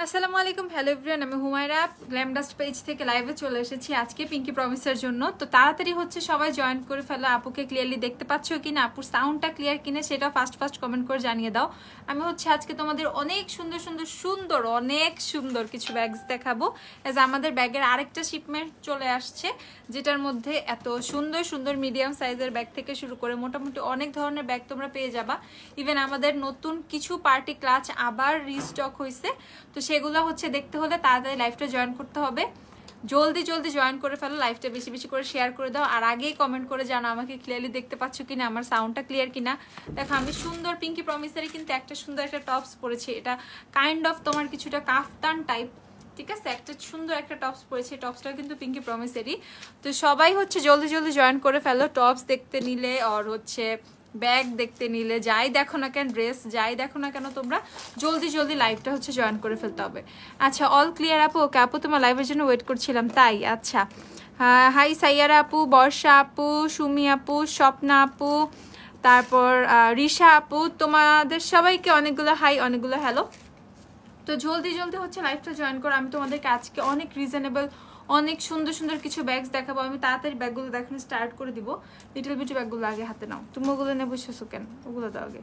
আসসালামু আলাইকুম, hello everyone. আমি হুমায়রা গ্ল্যাম ডাস্ট পেজ থেকে লাইভে চলে এসেছি আজকে পিঙ্কি প্রমিসের জন্য। তো তাড়াতাড়ি হচ্ছে সবাই জয়েন করে ফেলো। আপুকে ক্লিয়ারলি দেখতে পাচ্ছ কিনা, আপুর সাউন্ডটা ক্লিয়ার কিনা সেটা ফার্স্ট কমেন্ট করে জানিয়ে দাও। আমি হচ্ছে আজকে তোমাদের অনেক সুন্দর কিছু ব্যাগস দেখাবো। অ্যাজ আমাদের ব্যাগের আরেকটা শিপমেন্ট চলে আসছে, যেটার মধ্যে এত সুন্দর মিডিয়াম সাইজের ব্যাগ থেকে শুরু করে মোটামুটি অনেক ধরনের ব্যাগ তোমরা পেয়ে যাবা। ইভেন আমাদের নতুন কিছু পার্টি ক্লাচ আবার রিস্টক হয়েছে, তো সেগুলো হচ্ছে দেখতে হলে তাড়াতাড়ি লাইভটা জয়েন করতে হবে। জলদি জয়েন করে ফেলো, লাইভটা বেশি করে শেয়ার করে দাও। আর আগেই কমেন্ট করে জানো আমাকে ক্লিয়ারলি দেখতে পাচ্ছ কিনা, আমার সাউন্ডটা ক্লিয়ার কিনা। দেখো আমি সুন্দর পিঙ্কি প্রমিসারি কিন্তু একটা সুন্দর একটা টপস পরেছি। এটা কাইন্ড অফ তোমার কিছুটা কাফতান টাইপ, ঠিক আছে? একটা সুন্দর একটা টপস পরেছি, টপসটা কিন্তু পিঙ্কি প্রমিসারি। তো সবাই হচ্ছে জলদি জয়েন করে ফেলো। টপস দেখতে নিলে আর হচ্ছে ব্যাগ দেখতে নিলে, যাই দেখো না কেন, ড্রেস যাই দেখো না কেন, তোমরা জলদি লাইভটা হচ্ছে জয়েন করে ফেলতে হবে। আচ্ছা, অল ক্লিয়ার আপু? ওকে আপু, তোমার লাইভের জন্য ওয়েট করছিলাম, তাই? আচ্ছা, হাই সাইয়ারা আপু, বর্ষা আপু, সুমি আপু, স্বপ্না আপু, তারপর রিশা আপু, তোমাদের সবাইকে অনেকগুলো হাই, অনেকগুলো হ্যালো। তো জলদি হচ্ছে লাইভটা জয়েন করো। আমি তোমাদেরকে আজকে অনেক রিজনেবল অনেক সুন্দর কিছু ব্যাগস দেখাবো। আমি তাড়াতাড়ি ব্যাগগুলো দেখানো স্টার্ট করে দিব। লিটল বিউটি ব্যাগগুলো আগে হাতে নাও। তুমি ওগুলো নিয়ে বসেছো কেন? ওগুলো দাও আগে।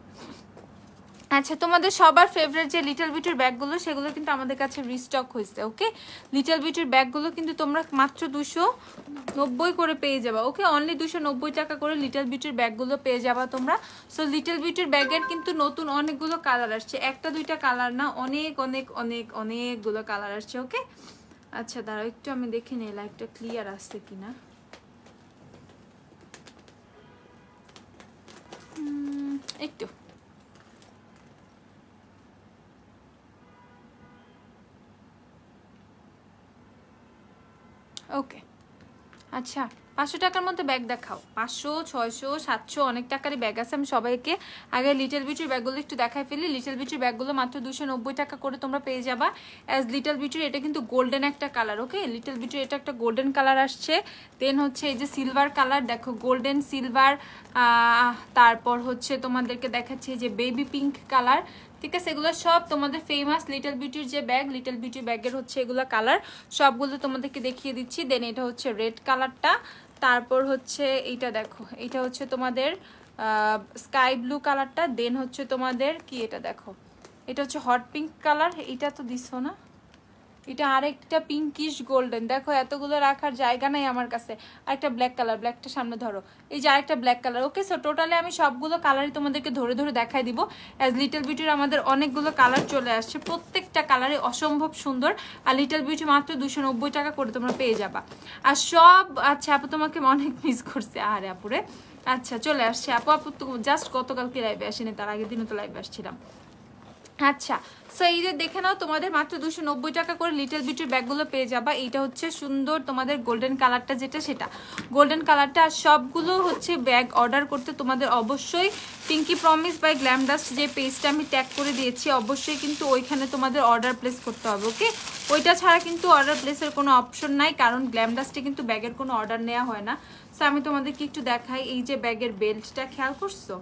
আচ্ছা, তোমাদের সবার ফেভারিট যে লিটল বিউটির ব্যাগগুলো, সেগুলো কিন্তু আমাদের কাছে রিস্টক হয়েছে। ওকে, লিটল বিউটির ব্যাগগুলো কিন্তু তোমরা মাত্র 290 করে পেয়ে যাবা। ওকে, অনলি 290 টাকা করে লিটল বিউটির ব্যাগগুলো পেয়ে যাবা তোমরা। সো লিটল বিউটির ব্যাগের কিন্তু নতুন অনেকগুলো কালার আসছে, একটা দুইটা কালার না, অনেকগুলো কালার আসছে। ওকে, আচ্ছা দাঁড়াও একটু আমি দেখে নিই লাইভটা ক্লিয়ার আসছে কিনা। একটু ওকে। আচ্ছা, 500 টাকার মধ্যে ব্যাগ দেখাও। 500, 600, 700 অনেক টাকারই ব্যাগ আছে। আমি সবাইকে আগে লিটল বিউটির ব্যাগগুলো একটু দেখাই ফেলি। লিটল বিউটির ব্যাগগুলো মাত্র 290 টাকা করে তোমরা পেয়ে যাবা। অ্যাজ লিটল বিউটির এটা কিন্তু গোল্ডেন একটা কালার। ওকে, লিটল বিউটির এটা একটা গোল্ডেন কালার আসছে। দেন হচ্ছে এই যে সিলভার কালার, দেখো গোল্ডেন সিলভার। তারপর হচ্ছে তোমাদেরকে দেখাচ্ছি যে বেবি পিঙ্ক কালার, ঠিক আছে? এগুলো সব তোমাদের ফেমাস লিটল বিউটির যে ব্যাগ, লিটল বিউটি ব্যাগের হচ্ছে এগুলো কালার সবগুলো তোমাদেরকে দেখিয়ে দিচ্ছি। দেন এটা হচ্ছে রেড কালারটা, তারপর হচ্ছে এইটা দেখো, এটা হচ্ছে তোমাদের স্কাই ব্লু কালারটা। দেন হচ্ছে তোমাদের কি, এটা দেখো, এটা হচ্ছে হট পিঙ্ক কালার। এটা তো দিছো না, এটা আরেকটা পিঙ্কিশ গোল্ডেন। দেখো এতগুলো রাখার জায়গা নাই আমার কাছে। আরেকটা ব্ল্যাক কালার, ব্ল্যাকটা সামনে ধরো, এই যে আরেকটা ব্ল্যাক কালার। ওকে, সো টোটালি আমি সবগুলো কালারই তোমাদেরকে ধরে দেখাই দিব। অ্যাজ লিটল বিউটির আমাদের অনেকগুলো কালার চলে আসছে, প্রত্যেকটা কালারে অসম্ভব সুন্দর। আর লিটল বিউটি মাত্র 290 টাকা করে তোমরা পেয়ে যাবা। আর সব, আচ্ছা আপু তোমাকে অনেক মিস করছে। আরে আপুরে, আচ্ছা চলে আসছে আপু তো জাস্ট গতকালকে লাইভে আসেনি, তার আগের দিনও তো লাইভে আসছিলাম। আচ্ছা, সো এই যে দেখে নাও, তোমাদের মাত্র 290 টাকা করে লিটল বিউটির ব্যাগগুলো পেয়ে যাবা। এইটা হচ্ছে সুন্দর তোমাদের গোল্ডেন কালারটা, যেটা সেটা গোল্ডেন কালারটা। সবগুলো হচ্ছে ব্যাগ অর্ডার করতে তোমাদের অবশ্যই pinky promise by glam dust যে পেজটা আমি ট্যাগ করে দিয়েছি, অবশ্যই কিন্তু ওইখানে তোমাদের অর্ডার প্লেস করতে হবে। ওকে, ওইটা ছাড়া কিন্তু অর্ডার প্লেসের কোনো অপশন নাই, কারণ গ্ল্যাম ডাস্টে কিন্তু ব্যাগের কোনো অর্ডার নেওয়া হয় না। সো আমি তোমাদেরকে একটু দেখাই, এই যে ব্যাগের বেল্টটা খেয়াল করছো,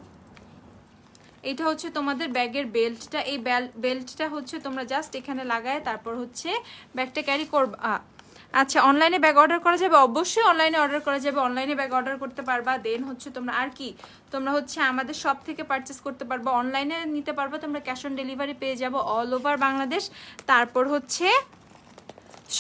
এটা হচ্ছে তোমাদের ব্যাগের বেল্টটা। এই বেল্টটা হচ্ছে তোমরা জাস্ট এখানে লাগায় তারপর হচ্ছে ব্যাগটা ক্যারি করবা। আচ্ছা, অনলাইনে ব্যাগ অর্ডার করা যাবে? অবশ্যই অনলাইনে অর্ডার করা যাবে, অনলাইনে ব্যাগ অর্ডার করতে পারবা। দেন হচ্ছে তোমরা আর কি, তোমরা হচ্ছে আমাদের শপ থেকে পারচেস করতে পারবা, অনলাইনে নিতে পারবা, তোমরা ক্যাশ অন ডেলিভারি পেয়ে যাবো অল ওভার বাংলাদেশ। তারপর হচ্ছে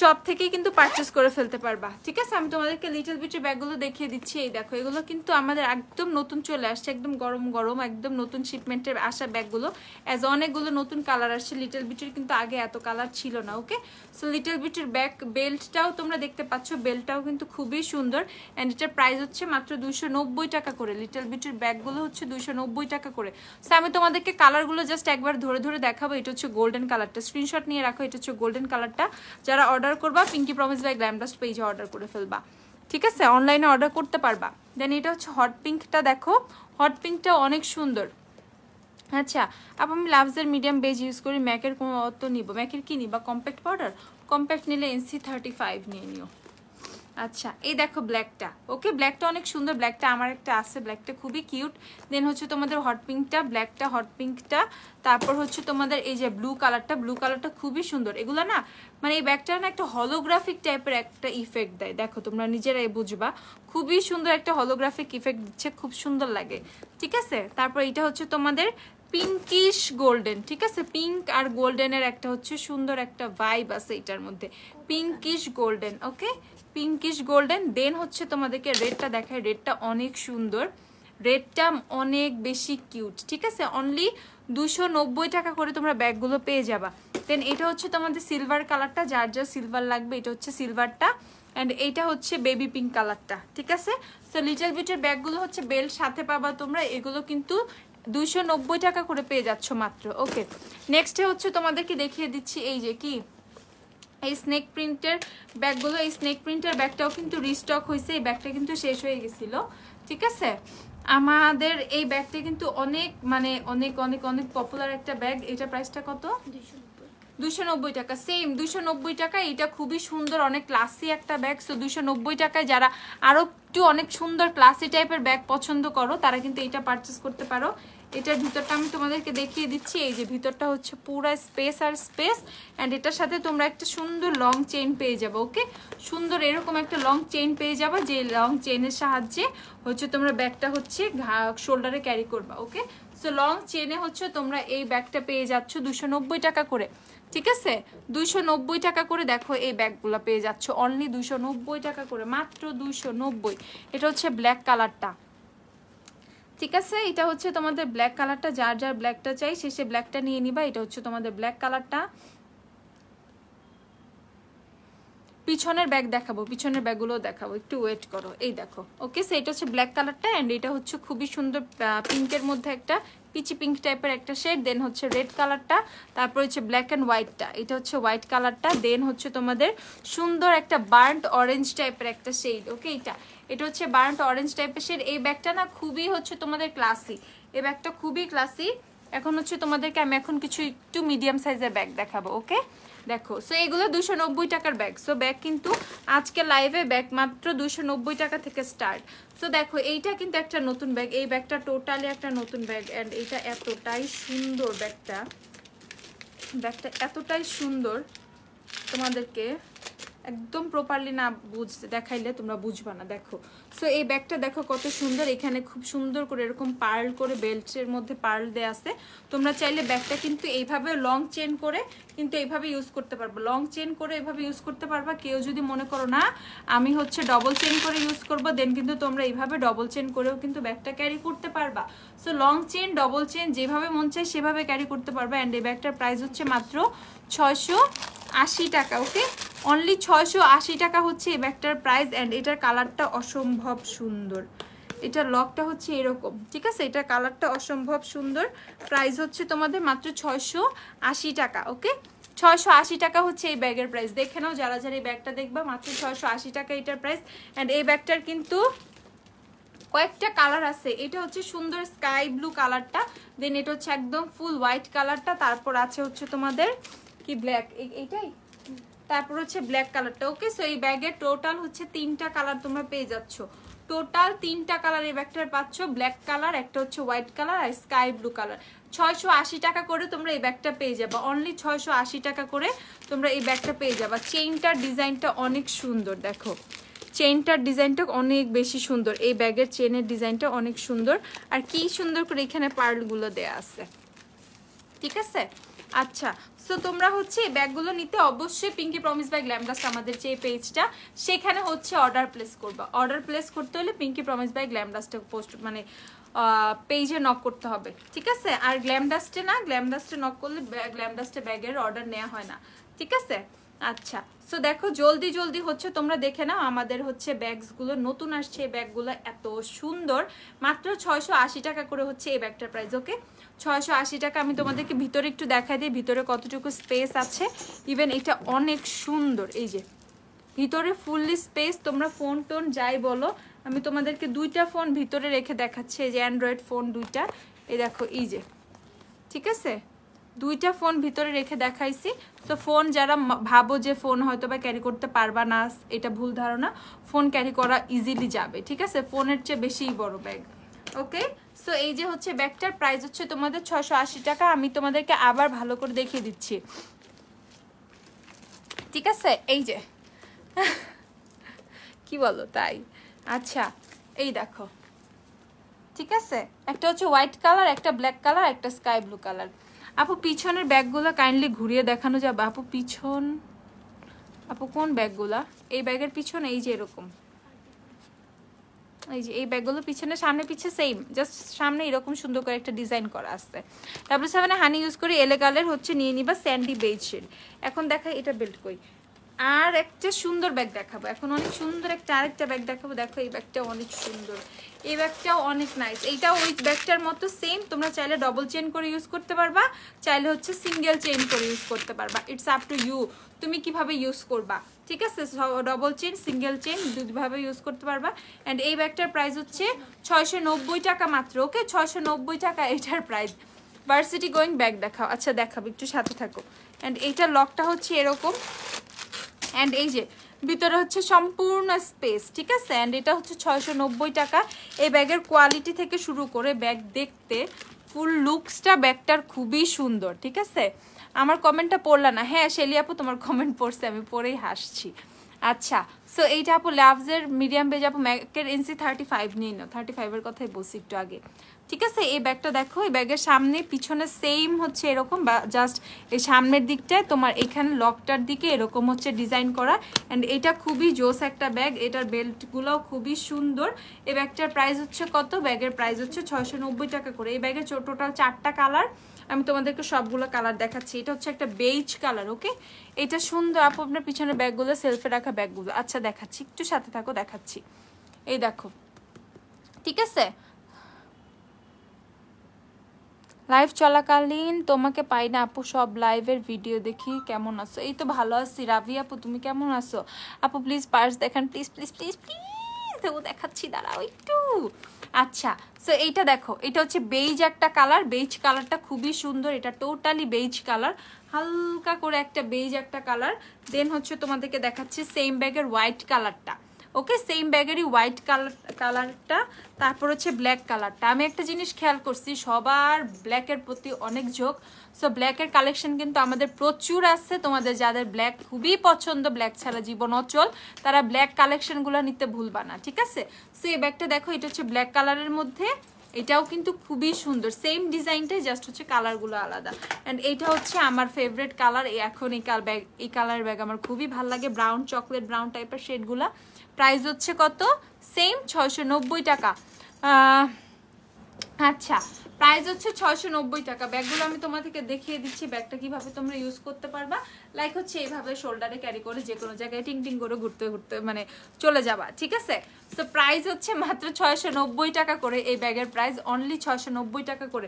সব থেকেই কিন্তু পারচেস করে ফেলতে পারবা, ঠিক আছে? আমি তোমাদেরকে লিটল বিউটি ব্যাগগুলো দেখিয়ে দিচ্ছি। এই দেখো, এগুলো কিন্তু আমাদের একদম নতুন চলে আসছে, একদম গরম একদম নতুন শিপমেন্টের আসা ব্যাগগুলো। অ্যাজ অনেকগুলো নতুন কালার আসছে। লিটল বিউটির কিন্তু আগে এত কালার ছিল না। ওকে, সো লিটল বিউটির ব্যাগ বেল্টটাও তোমরা দেখতে পাচ্ছ, বেল্টটাও কিন্তু খুবই সুন্দর। অ্যান্ড এটার প্রাইস হচ্ছে মাত্র 290 টাকা করে। লিটল বিউটির ব্যাগগুলো হচ্ছে 290 টাকা করে। সো আমি তোমাদেরকে কালারগুলো জাস্ট একবার ধরে দেখাবো। এটা হচ্ছে গোল্ডেন কালারটা, স্ক্রিনশট নিয়ে রাখো। এটা হচ্ছে গোল্ডেন কালারটা। যারা অর্ডার করবা pinky promise by glam dust পেজে অর্ডার করে ফেলবা, ঠিক আছে? অনলাইনে অর্ডার করতে পারবা। দেন এটা হচ্ছে হট পিঙ্কটা, দেখো হট পিঙ্কটা অনেক সুন্দর। আচ্ছা আপু, আমি লাভসের মিডিয়াম বেজ ইউজ করি, ম্যাকের কোনো অত নিব? ম্যাকের কি নিবা? Compact powder? কম্প্যাক্ট নিলে NC35 নিয়ে নিও। আচ্ছা এই দেখো ব্ল্যাকটা, ওকে ব্ল্যাকটা অনেক সুন্দর, ব্ল্যাকটা আমার একটা আছে, ব্ল্যাকটা খুবই কিউট। দেন হচ্ছে তোমাদের হট পিঙ্কটা, ব্ল্যাকটা হট পিঙ্কটা, তারপর হচ্ছে তোমাদের এই যে ব্লু কালারটা, ব্লু কালারটা খুবই সুন্দর। এগুলো না মানে এই ব্যাগটা না একটা হলোগ্রাফিক টাইপের একটা ইফেক্ট দেয়, দেখো তোমরা নিজেরাই বুঝবা, খুবই সুন্দর একটা হলোগ্রাফিক ইফেক্ট দিচ্ছে, খুব সুন্দর লাগে, ঠিক আছে। তারপর এটা হচ্ছে তোমাদের পিঙ্কিশ গোল্ডেন, ঠিক আছে, পিঙ্ক আর গোল্ডেনের একটা হচ্ছে সুন্দর একটা ভাইব আছে এটার মধ্যে, পিঙ্কিশ গোল্ডেন, ওকে পিঙ্কিশ গোল্ডেন। দেন হচ্ছে তোমাদেরকে রেডটা দেখায়, রেডটা অনেক সুন্দর, রেডটা অনেক বেশি কিউট, ঠিক আছে। অনলি 290 টাকা করে তোমরা ব্যাগগুলো পেয়ে যাবা। দেন এটা হচ্ছে তোমাদের সিলভার কালারটা, যার যার সিলভার লাগবে এটা হচ্ছে সিলভারটা, অ্যান্ড এইটা হচ্ছে বেবি পিঙ্ক কালারটা, ঠিক আছে। সো লিটল বিটের ব্যাগগুলো হচ্ছে বেল্ট সাথে পাবা তোমরা, এগুলো কিন্তু 290 টাকা করে পেয়ে যাচ্ছ মাত্র, ওকে। নেক্সটে হচ্ছে তোমাদেরকে দেখিয়ে দিচ্ছি এই যে কি এই স্নেক প্রিন্টের ব্যাগগুলো, এই স্নেক প্রিন্টের ব্যাগটাও কিন্তু রিস্টক হয়েছে, এই ব্যাগটা কিন্তু শেষ হয়ে গেছিল, ঠিক আছে। আমাদের এই ব্যাগটা কিন্তু অনেক মানে অনেক অনেক অনেক পপুলার একটা ব্যাগ। এটা প্রাইসটা কত? 290 টাকা, সেম 290 টাকা। এটা খুবই সুন্দর, অনেক ক্লাসি একটা ব্যাগ। সো 290 টাকায় যারা আরো একটু অনেক সুন্দর ক্লাসি টাইপের ব্যাগ পছন্দ করো তারা কিন্তু এটা পারচেস করতে পারো। এটার ভিতরটা আমি তোমাদেরকে দেখিয়ে দিচ্ছি, এই যে ভিতরটা হচ্ছে পুরো স্পেস আর স্পেস, অ্যান্ড এটার সাথে তোমরা একটা সুন্দর লং চেইন পেয়ে যাবে, ওকে সুন্দর এরকম একটা লং চেইন পেয়ে যাবে, যে লং চেইনের সাহায্যে হচ্ছে তোমরা ব্যাগটা হচ্ছে শোল্ডারে ক্যারি করবা, ওকে। সো লং চেইনে হচ্ছে তোমরা এই ব্যাগটা পেয়ে যাচ্ছ 290 টাকা করে, ঠিক আছে 290 টাকা করে। দেখো এই ব্যাগগুলো পেয়ে যাচ্ছ অনলি 290 টাকা করে, মাত্র 290। এটা হচ্ছে ব্ল্যাক কালারটা, ঠিক আছে, এটা হচ্ছে তোমাদের ব্ল্যাক কালারটা, যার যার ব্ল্যাকটা চাই সে ব্ল্যাকটা নিয়ে নিবা। এটা হচ্ছে তোমাদের ব্ল্যাক কালারটা। পিছনের ব্যাগ দেখাবো, পিছনের ব্যাগগুলো দেখাবো, একটু ওয়েট করো, এই দেখো, ওকে। সো এটা হচ্ছে ব্ল্যাক কালারটা, অ্যান্ড এটা হচ্ছে খুবই সুন্দর পিঙ্কের মধ্যে একটা পিচি পিঙ্ক টাইপের একটা শেড। দেন হচ্ছে রেড কালারটা, তারপর হচ্ছে ব্ল্যাক অ্যান্ড হোয়াইটটা, এটা হচ্ছে হোয়াইট কালারটা। দেন হচ্ছে তোমাদের সুন্দর একটা বার্ন্ট অরেঞ্জ টাইপের একটা শেড, ওকে। এটা হচ্ছে বার্ন্ট অরেঞ্জ টাইপের শেড। এই ব্যাগটা না খুবই হচ্ছে তোমাদের ক্লাসি, এই ব্যাগটা খুবই ক্লাসি। এখন হচ্ছে তোমাদেরকে আমি এখন কিছু একটু মিডিয়াম সাইজের ব্যাগ দেখাবো, ওকে। দেখো সো এগুলো 290 টাকার ব্যাগ। সো ব্যাগ কিন্তু আজকে লাইভে ব্যাগ মাত্র 290 টাকা থেকে স্টার্ট। সো দেখো এইটা কিন্তু একটা নতুন ব্যাগ, এই ব্যাগটা টোটালি একটা নতুন ব্যাগ, অ্যান্ড এইটা এতটাই সুন্দর, ব্যাগটা এতটাই সুন্দর, তোমাদেরকে একদম প্রপারলি না বুঝতে দেখাইলে তোমরা বুঝবা না। দেখো সো এই ব্যাগটা দেখো কত সুন্দর, এখানে খুব সুন্দর করে এরকম পার্ল করে বেল্টের মধ্যে পার্ল দেয়া আছে। তোমরা চাইলে ব্যাগটা কিন্তু এইভাবে লং চেন করে কিন্তু এইভাবে ইউজ করতে পারবো, লং চেন করে এইভাবে ইউজ করতে পারবা। কেউ যদি মনে করো না আমি হচ্ছে ডবল চেন করে ইউজ করবো, দেন কিন্তু তোমরা এইভাবে ডবল চেন করেও কিন্তু ব্যাগটা ক্যারি করতে পারবা। So long chain double chain যেভাবে মন চায় সেভাবে ক্যারি করতে পারবা। অ্যান্ড এই ব্যাগটার প্রাইস হচ্ছে মাত্র 680 টাকা, ওকে অনলি 680 টাকা হচ্ছে এই ব্যাগটার প্রাইস। অ্যান্ড এটার কালারটা অসম্ভব সুন্দর, এটার লকটা হচ্ছে এরকম, ঠিক আছে, এটার কালারটা অসম্ভব সুন্দর। প্রাইস হচ্ছে তোমাদের মাত্র 680 টাকা, ওকে 680 টাকা হচ্ছে এই ব্যাগের প্রাইস। দেখে নাও যারা যারা এই ব্যাগটা দেখবা, মাত্র 680 টাকা এটার প্রাইস। অ্যান্ড এই ব্যাগটার কিন্তু কয়েকটা কালার আছে, এটা হচ্ছে সুন্দর স্কাই ব্লু কালারটা, দেন এটা হচ্ছে একদম ফুল হোয়াইট কালারটা, তারপর আছে হচ্ছে তোমাদের কি ব্ল্যাক, এইটাই, তারপর হচ্ছে ব্ল্যাক কালারটা, ওকে। সো এই ব্যাগের টোটাল হচ্ছে 3টা কালার তোমরা পেয়ে যাচ্ছ, টোটাল 3টা কালার এই ব্যাগটার পাচ্ছ, ব্ল্যাক কালার, একটা হচ্ছে হোয়াইট কালার আর স্কাই ব্লু কালার। 680 টাকা করে তোমরা এই ব্যাগটা পেয়ে যাবা, অনলি 680 টাকা করে তোমরা এই ব্যাগটা পেয়ে যাবা। চেইনটার ডিজাইনটা অনেক সুন্দর, দেখো চেইনটার ডিজাইনটা অনেক বেশি সুন্দর, এই ব্যাগের চেইনের ডিজাইনটা অনেক সুন্দর, আর কি সুন্দর করে এখানে পার্লগুলো দেয়া আছে, ঠিক আছে। আচ্ছা সো তোমরা হচ্ছে এই ব্যাগগুলো নিতে অবশ্যই পিঙ্কি প্রমিস বাই গ্ল্যামডাস্ট আমাদের যে পেজটা সেখানে হচ্ছে অর্ডার প্লেস করবা। অর্ডার প্লেস করতে হলে পিঙ্কি প্রমিস বাই গ্ল্যামডাস্টে পোস্ট মানে পেজে নক করতে হবে, ঠিক আছে। আর গ্ল্যামডাস্টে না, গ্ল্যামডাস্টে নক করলে গ্ল্যামডাস্টে ব্যাগের অর্ডার নেওয়া হয় না, ঠিক আছে। আচ্ছা সো দেখো জলদি জলদি হচ্ছে তোমরা দেখে নাও, আমাদের হচ্ছে ব্যাগসগুলো নতুন আসছে, এই ব্যাগগুলো এত সুন্দর, মাত্র 680 টাকা করে হচ্ছে এই ব্যাগটার প্রাইস, ওকে 680 টাকা। আমি তোমাদেরকে ভিতরে একটু দেখাই দিই ভিতরে কতটুকু স্পেস আছে। ইভেন এটা অনেক সুন্দর, এই যে ভিতরে ফুললি স্পেস, তোমরা ফোন টোন যাই বলো, আমি তোমাদেরকে 2টা ফোন ভিতরে রেখে দেখাচ্ছি, এই যে অ্যান্ড্রয়েড ফোন 2টা, এই দেখো এই যে, ঠিক আছে 2টা ফোন ভিতরে রেখে দেখাইছি। তো ফোন যারা ভাবো যে ফোন হয়তো বা ক্যারি করতে পারবা না, এটা ভুল ধারণা, ফোন ক্যারি করা ইজিলি যাবে, ঠিক আছে, ফোনের চেয়ে বেশিই বড় ব্যাগ। ওকে, সো এই যে হচ্ছে ব্যাগটার প্রাইস হচ্ছে তোমাদের 680 টাকা। আমি তোমাদেরকে আবার ভালো করে দেখিয়ে দিচ্ছি, ঠিক আছে, এই যে কি বলো তাই। আচ্ছা এই দেখো, ঠিক আছে, একটা হচ্ছে হোয়াইট কালার, একটা ব্ল্যাক কালার, একটা স্কাই ব্লু কালার। আপু পিছনের ব্যাগগুলো কাইন্ডলি ঘুরিয়ে দেখানো যাবে আপু? পিছন, আপু কোন ব্যাগগুলা? এই ব্যাগের পিছন এই যে এরকম, এই যে এই ব্যাগগুলো পিছনে সামনে পিছে সেম, জাস্ট সামনে এরকম সুন্দর করে একটা ডিজাইন করা আছে। তারপরে 7 হানি ইউজ করে এলেগালের হচ্ছে নিয়ে নিবা স্যান্ডি বেজ শেড। এখন দেখা এটা বেল্ট কই, আর একটা সুন্দর ব্যাগ দেখাবো এখন, অনেক সুন্দর একটা আরেকটা ব্যাগ দেখাবো। দেখো এই ব্যাগটা অনেক সুন্দর, এই ব্যাগটাও অনেক নাইস। এইটাও ওই ব্যাগটার মতো সেম, তোমরা চাইলে ডবল চেইন করে ইউজ করতে পারবা, চাইলে হচ্ছে সিঙ্গেল চেইন করে ইউজ করতে পারবা, ইটস আপ টু ইউ, তুমি কিভাবে ইউজ করবা, ঠিক আছে। ডবল চেইন সিঙ্গেল চেইন দুইভাবে ইউজ করতে পারবা। অ্যান্ড এই ব্যাগটার প্রাইস হচ্ছে 690 টাকা মাত্র। ওকে, 690 টাকা এটার প্রাইস। ভার্সিটি গোয়িং ব্যাগ দেখাও, আচ্ছা দেখাবো, একটু সাথে থাকো। অ্যান্ড এইটার লকটা হচ্ছে এরকম, অ্যান্ড এই যে ভিতরে হচ্ছে সম্পূর্ণ স্পেস, ঠিক আছে। অ্যান্ড এটা হচ্ছে 690 টাকা। এই ব্যাগের কোয়ালিটি থেকে শুরু করে ব্যাগ দেখতে ফুল লুকসটা ব্যাগটার খুবই সুন্দর, ঠিক আছে। আমার কমেন্টটা পড়লা না? হ্যাঁ শেলি আপু তোমার কমেন্ট পড়ছে, আমি পড়েই হাসছি। আচ্ছা, সো এইটা আপু লাভসের মিডিয়াম বেজ আপু, ম্যাকের NC 35 নিয়ে নাও, 35-এর কথাই বলছি একটু আগে, ঠিক আছে। এই ব্যাগটা দেখো, এই ব্যাগের সামনে পিছনে সেম হচ্ছে এরকম, বা জাস্ট এই সামনের দিকটায় তোমার এখানে লকটার দিকে এরকম হচ্ছে ডিজাইন করা। অ্যান্ড এটা খুবই জোস একটা ব্যাগ, এটার বেল্টগুলোও খুবই সুন্দর। এই ব্যাগটার প্রাইস হচ্ছে কত? ব্যাগের প্রাইস হচ্ছে 690 টাকা করে। এই ব্যাগের টোটাল 4টা কালার, আমি তোমাদেরকে সবগুলো কালার দেখাচ্ছি। এটা হচ্ছে একটা বেজ কালার, ওকে, এটা সুন্দর আপু, আপনার পিছনের ব্যাগগুলো সেলফে রাখা ব্যাগগুলো। আচ্ছা দেখাচ্ছি, একটু সাথে থাকো, দেখাচ্ছি, এই দেখো, ঠিক আছে। লাইভ চলাকালীন তোমাকে পাই না আপু, সব লাইভের ভিডিও দেখি, কেমন আছো? এই তো ভালো আছি। রাভি আপু তুমি কেমন আছো? আপু প্লিজ পার্স দেখান, প্লিজ প্লিজ প্লিজ প্লিজ, দেখাচ্ছি, দাঁড়াও একটু। আচ্ছা, সো এইটা দেখো, এটা হচ্ছে বেজ একটা কালার, বেজ কালারটা খুবই সুন্দর, এটা টোটালি বেজ কালার, হালকা করে একটা বেজ একটা কালার। দেন হচ্ছে তোমাদেরকে দেখাচ্ছি সেম ব্যাগের হোয়াইট কালারটা, ওকে, সেম ব্যাগেরই হোয়াইট কালারটা। তারপর হচ্ছে ব্ল্যাক কালারটা। আমি একটা জিনিস খেয়াল করছি, সবার ব্ল্যাকের প্রতি অনেক ঝোঁক, সো ব্ল্যাকের কালেকশন কিন্তু আমাদের প্রচুর আছে। তোমাদের যাদের ব্ল্যাক খুবই পছন্দ, ব্ল্যাক ছাড়া জীবন অচল, তারা ব্ল্যাক কালেকশনগুলো নিতে ভুলবা না, ঠিক আছে। সো এই ব্যাগটা দেখো, এটা হচ্ছে ব্ল্যাক কালারের মধ্যে, এটাও কিন্তু খুবই সুন্দর, সেম ডিজাইনটাই, জাস্ট হচ্ছে কালারগুলো আলাদা। অ্যান্ড এইটা হচ্ছে আমার ফেভারিট কালার, এখন এই কালার ব্যাগ আমার খুবই ভালো লাগে, ব্রাউন চকলেট ব্রাউন টাইপের শেডগুলা। প্রাইস হচ্ছে কত? সেম 690 টাকা। আচ্ছা, প্রাইস হচ্ছে 690 টাকা। ব্যাগগুলো আমি তোমাদেরকে দেখিয়ে দিচ্ছি ব্যাগটা কিভাবে তোমরা ইউজ করতে পারবা। লাইক হচ্ছে এইভাবে শোল্ডারে ক্যারি করে যে কোনো জায়গায় টিং টিং করে ঘুরতে ঘুরতে মানে চলে যাবা, ঠিক আছে। সো প্রাইস হচ্ছে মাত্র 690 টাকা করে। এই ব্যাগের প্রাইস অনলি 690 টাকা করে।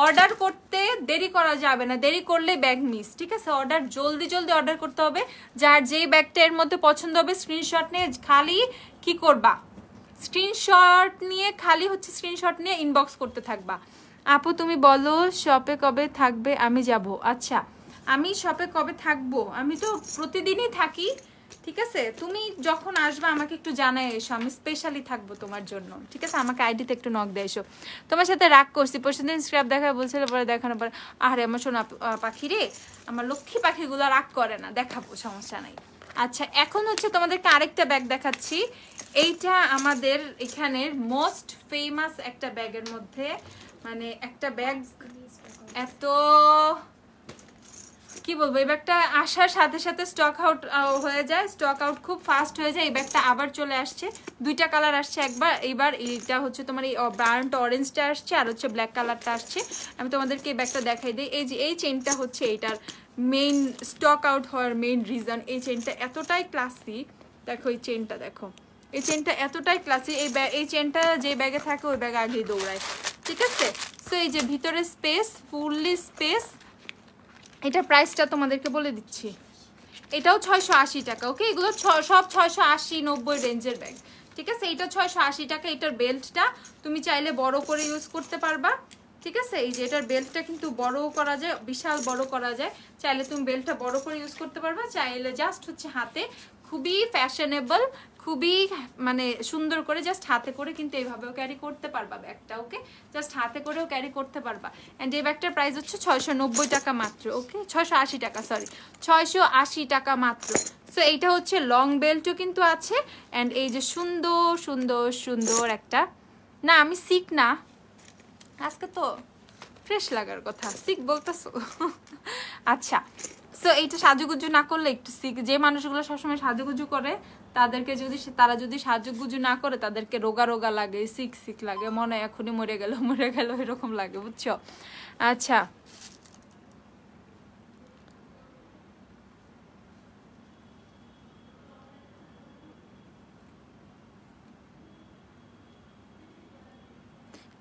অর্ডার করতে দেরি করা যাবে না, দেরি করলে ব্যাগ মিস, ঠিক আছে। অর্ডার জলদি জলদি অর্ডার করতে হবে। যার যেই ব্যাগটা এর মধ্যে পছন্দ হবে স্ক্রিনশট নিয়ে খালি কি করবা, স্ক্রিনশট নিয়ে খালি হচ্ছে স্ক্রিনশট নিয়ে ইনবক্স করতে থাকবা। আপু তুমি বলো শপে কবে থাকবে? আমি যাব। আচ্ছা, আমি শপে কবে থাকবো? আমি তো প্রতিদিনই থাকি, ঠিক আছে। তুমি যখন আসবে আমাকে একটু জানাই এসো, আমি স্পেশালি থাকবো তোমার জন্য, ঠিক আছে। আমাকে আইডিতে একটু নক দিয়ে এসো। তোমার সাথে রাগ করছি, পরশুদিন স্ক্র্যাপ দেখা বলছিল, পরে দেখানোর পর আরে আমার শোনা পাখি রে, আমার লক্ষ্মী পাখিগুলো রাগ করে না, দেখাবো, সমস্যা নাই। আচ্ছা, এখন হচ্ছে তোমাদেরকে আরেকটা ব্যাগ দেখাচ্ছি। এইটা আমাদের এখানের মোস্ট ফেমাস একটা ব্যাগের মধ্যে, মানে একটা ব্যাগ এত কি বলবো, এই ব্যাগটা আসার সাথে সাথে স্টক আউট হয়ে যায়, স্টক আউট খুব ফাস্ট হয়ে যায়। এই ব্যাগটা আবার চলে আসছে, 2টা কালার আসছে একবার, এইবার এইটা হচ্ছে তোমার এই ব্রাউন অরেঞ্জটা আসছে, আর হচ্ছে ব্ল্যাক কালারটা আসছে। আমি তোমাদেরকে এই ব্যাগটা দেখাই দিই। এই যে এই চেইনটা হচ্ছে এইটার মেইন স্টক আউট হওয়ার মেইন রিজন। এই চেইনটা এতটাই ক্লাসি, দেখো এই চেইনটা দেখো, এই চেইনটা এতটাই ক্লাসি। এই চেইনটা যে ব্যাগে থাকে ওই ব্যাগে আগেই দৌড়ায়, ঠিক আছে। সো এই যে ভিতরে স্পেস, ফুললি স্পেস। এটার প্রাইসটা তোমাদেরকে বলে দিচ্ছি, এটাও 680 টাকা, ওকে। এগুলো সব 680-90 রেঞ্জের ব্যাগ, ঠিক আছে। এটা 680 টাকা। এটার বেল্টটা তুমি চাইলে বড় করে ইউজ করতে পারবা, ঠিক আছে। এই যে এটার বেল্টটা কিন্তু বড় করা যায়, বিশাল বড় করা যায়, চাইলে তুমি বেল্টটা বড় করে ইউজ করতে পারবা, চাইলে জাস্ট হচ্ছে হাতে খুবই ফ্যাশনেবল, খুবই মানে সুন্দর করে জাস্ট হাতে করে কিন্তু এইভাবেও ক্যারি করতে পারবা ব্যাগটা। ওকে, জাস্ট হাতে করেও ক্যারি করতে পারবা। অ্যান্ড এই ব্যাগটার প্রাইস হচ্ছে 690 টাকা মাত্র। ওকে, 680 টাকা, সরি 680 টাকা মাত্র। সো এইটা হচ্ছে লং বেল্টও কিন্তু আছে। অ্যান্ড এই যে সুন্দর সুন্দর সুন্দর একটা, না আমি সিক না, আজকে তো ফ্রেশ লাগার কথা, সিক বলতেছো? আচ্ছা, সো এইটা সাজুগুজু না করলে একটু সিক, যে মানুষগুলো সবসময় সাজুগুজু করে তাদেরকে যদি, তারা যদি সাজুগুজু না করে তাদেরকে রোগা রোগা লাগে, সিক সিক লাগে, মনে এখনই মরে গেল এরকম লাগে, বুঝছো? আচ্ছা,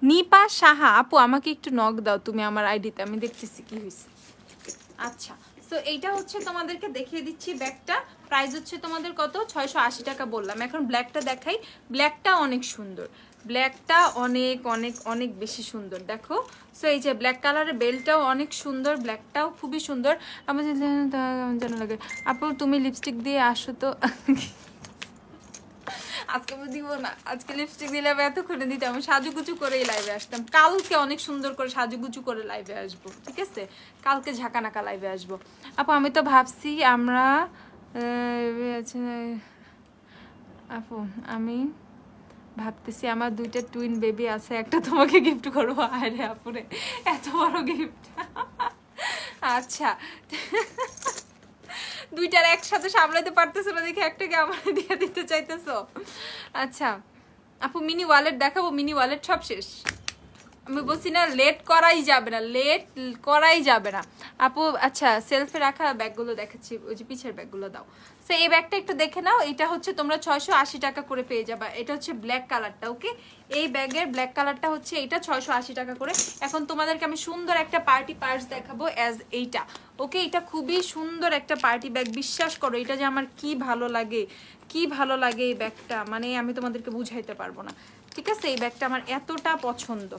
নিপা সাহা আপু আমাকে একটু নক দাও তুমি আমার আইডিতে, আমি দেখতেছি কি হয়েছে। আচ্ছা, সো এইটা হচ্ছে তোমাদেরকে দেখিয়ে দিচ্ছি ব্যাগটা। প্রাইস হচ্ছে তোমাদের কত? 680 টাকা বললাম। এখন ব্ল্যাকটা দেখাই। ব্ল্যাকটা অনেক সুন্দর, ব্ল্যাকটা অনেক অনেক অনেক বেশি সুন্দর, দেখো। সো এই যে ব্ল্যাক কালারের বেল্টটাও অনেক সুন্দর, ব্ল্যাকটাও খুবই সুন্দর। আমার যেন লাগে আপু তুমি লিপস্টিক দিয়ে আসো তো। আজকে আমি দিব না, আজকে লিপস্টিক দিলে আমি এতক্ষণে দিতে, আমি সাজুগুজু করেই লাইভে আসতাম। কালকে অনেক সুন্দর করে সাজুগুজু করে লাইভে আসবো, ঠিক আছে? কালকে ঝাঁকানাকা লাইভে আসবো। আপু আমি তো ভাবছি আমরা আপু আমি ভাবতেছি আমার 2টা টুইন বেবি আছে, একটা তোমাকে গিফট করবো। আরে আপুরে, এত বড় গিফট! আচ্ছা, 2টার একসাথে সামলাতে পারতেছো না দেখে একটাকে আমার দিয়ে দিতে চাইতেছো। আচ্ছা আপু মিনি ওয়ালেট দেখাবো? মিনি ওয়ালেট সব শেষ, আমি বলছি না লেট করাই যাবে না, লেট করাই যাবে না আপু। আচ্ছা সেলফে রাখা ব্যাগগুলো দেখাচ্ছি, ওই যে পিছের ব্যাগগুলো দাও। সো এই ব্যাগটা একটু দেখে নাও, এটা হচ্ছে তোমরা 680 টাকা করে পেয়ে যাবা। এটা হচ্ছে ব্ল্যাক কালারটা। ওকে, এই ব্যাগের ব্ল্যাক কালারটা হচ্ছে এটা 680 টাকা করে। এখন তোমাদেরকে আমি সুন্দর একটা পার্টি পার্স দেখাবো অ্যাজ এইটা। ওকে, এটা খুবই সুন্দর একটা পার্টি ব্যাগ, বিশ্বাস করো এটা যে আমার কি ভালো লাগে, কি ভালো লাগে এই ব্যাগটা, মানে আমি তোমাদেরকে বুঝাইতে পারবো না। ঠিক আছে, এই ব্যাগটা আমার এতটা পছন্দ,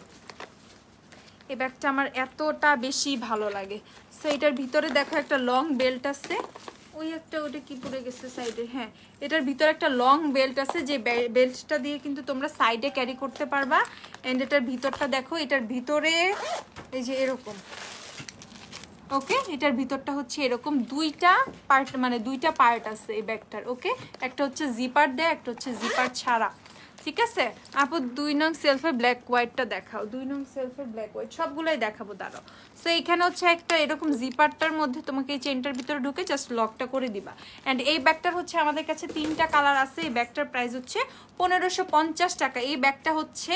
এই ব্যাগটা আমার এতটা বেশি ভালো লাগে। সো এটার ভিতরে দেখো একটা লং বেল্ট আছে, ওই একটা ওটা কি পড়ে গেছে সাইডে, হ্যাঁ এটার ভিতরে একটা লং বেল্ট আছে, যে বেল্টটা দিয়ে কিন্তু তোমরা সাইডে ক্যারি করতে পারবা। এন্ড এটার ভিতরটা দেখো, এটার ভিতরে এই যে এরকম, ওকে এটার ভিতরটা হচ্ছে এরকম দুইটা পার্ট, মানে দুইটা পার্ট আছে এই ব্যাগটার। ওকে, একটা হচ্ছে জিপার দেয়, একটা হচ্ছে জিপার ছাড়া। ঠিক আছে আপু 2 নং সেলফে ব্ল্যাক হোয়াইটটা দেখাও। 2 নং সেলফে ব্ল্যাক হোয়াইট সবগুলোই দেখাবো, দাঁড়াও। সো এখানে হচ্ছে একটা এরকম জিপারটার মধ্যে তোমাকে এই চেনটার ভিতরে ঢুকে জাস্ট লকটা করে দিবা। অ্যান্ড এই ব্যাগটার হচ্ছে আমাদের কাছে 3টা কালার আছে। এই ব্যাগটার প্রাইস হচ্ছে 1550 টাকা। এই ব্যাগটা হচ্ছে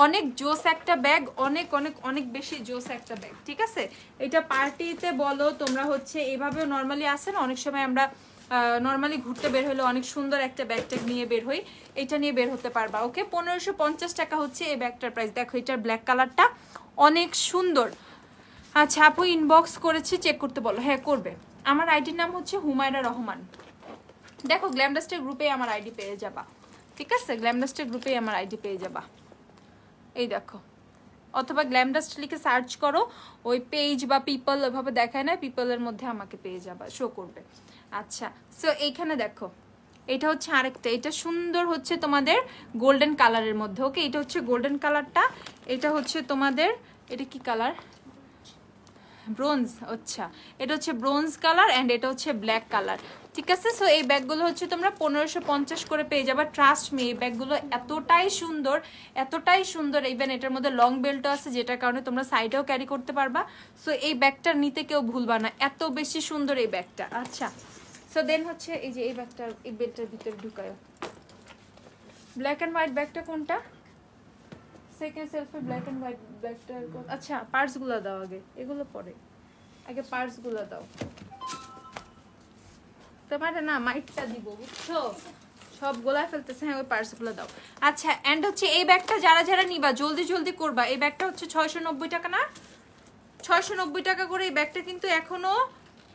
অনেক জোস একটা ব্যাগ, অনেক অনেক অনেক বেশি জোস একটা ব্যাগ। ঠিক আছে, এটা পার্টিতে বলো তোমরা হচ্ছে এভাবেও নর্মালি আসে না, অনেক সময় আমরা নর্মালি ঘুরতে বের হলে অনেক সুন্দর একটা ব্যাগটা নিয়ে বের হই, এটা নিয়ে বের হতে পারবা। ওকে, 1550 টাকা হচ্ছে এই ব্যাগটার প্রাইস। দেখো এটার ব্ল্যাক কালারটা অনেক সুন্দর। আচ্ছা আপু ইনবক্স করেছি, চেক করতে বলো। হ্যাঁ করবে। আমার আইডির নাম হচ্ছে হুমায়রা রহমান। দেখো গ্ল্যামডাস্টের গ্রুপে আমার আইডি পেয়ে যাবা। ঠিক আছে, গ্ল্যামডাস্টের গ্রুপে আমার আইডি পেয়ে যাবা, এই দেখো। অথবা গ্ল্যামডাস্ট লিখে সার্চ করো, ওই পেজ বা পিপল ওইভাবে দেখায় না, পিপলের মধ্যে আমাকে পেয়ে যাবা, শো করবে। আচ্ছা সো এইখানে দেখো, এটা হচ্ছে আরেকটা, এটা সুন্দর হচ্ছে তোমাদের গোল্ডেন কালারের মধ্যে। ওকে, এটা হচ্ছে গোল্ডেন কালারটা, এটা হচ্ছে তোমাদের, এটা কি কালার? ব্রোঞ্জ। আচ্ছা এটা হচ্ছে ব্রোঞ্জ কালার অ্যান্ড এটা হচ্ছে ব্ল্যাক কালার। ঠিক আছে, সো এই ব্যাগগুলো হচ্ছে তোমরা 1550 করে পেয়ে যাবা। ট্রাস্ট মি, এই ব্যাগগুলো এতটাই সুন্দর, এতটাই সুন্দর। ইভেন এটার মধ্যে লং বেল্টও আছে, যেটার কারণে তোমরা সাইডেও ক্যারি করতে পারবা। সো এই ব্যাগটা নিতে কেউ ভুলবা না, এত বেশি সুন্দর এই ব্যাগটা। আচ্ছা সো দেন হচ্ছে এই যে এই ব্যাগটা, এই বেল্টের ভিতরে ঢুকায় ব্ল্যাক অ্যান্ড হোয়াইট ব্যাগটা কোনটা? সেকেন্ড সেলফে ব্ল্যাক অ্যান্ড হোয়াইট ব্যাগটা। আচ্ছা পার্টসগুলো দাও আগে, এগুলো পরে, আগে পার্টসগুলো দাও। তোমার না মাইটটা দিব, বুঝছো, সব গোলায় ফেলতেছে। হ্যাঁ ওই পার্টসগুলো দাও। আচ্ছা এন্ড হচ্ছে এই ব্যাগটা যারা যারা নিবা জলদি জলদি করবা। এই ব্যাগটা হচ্ছে 690 টাকা না, 690 টাকা করে এই ব্যাগটা কিন্তু এখনো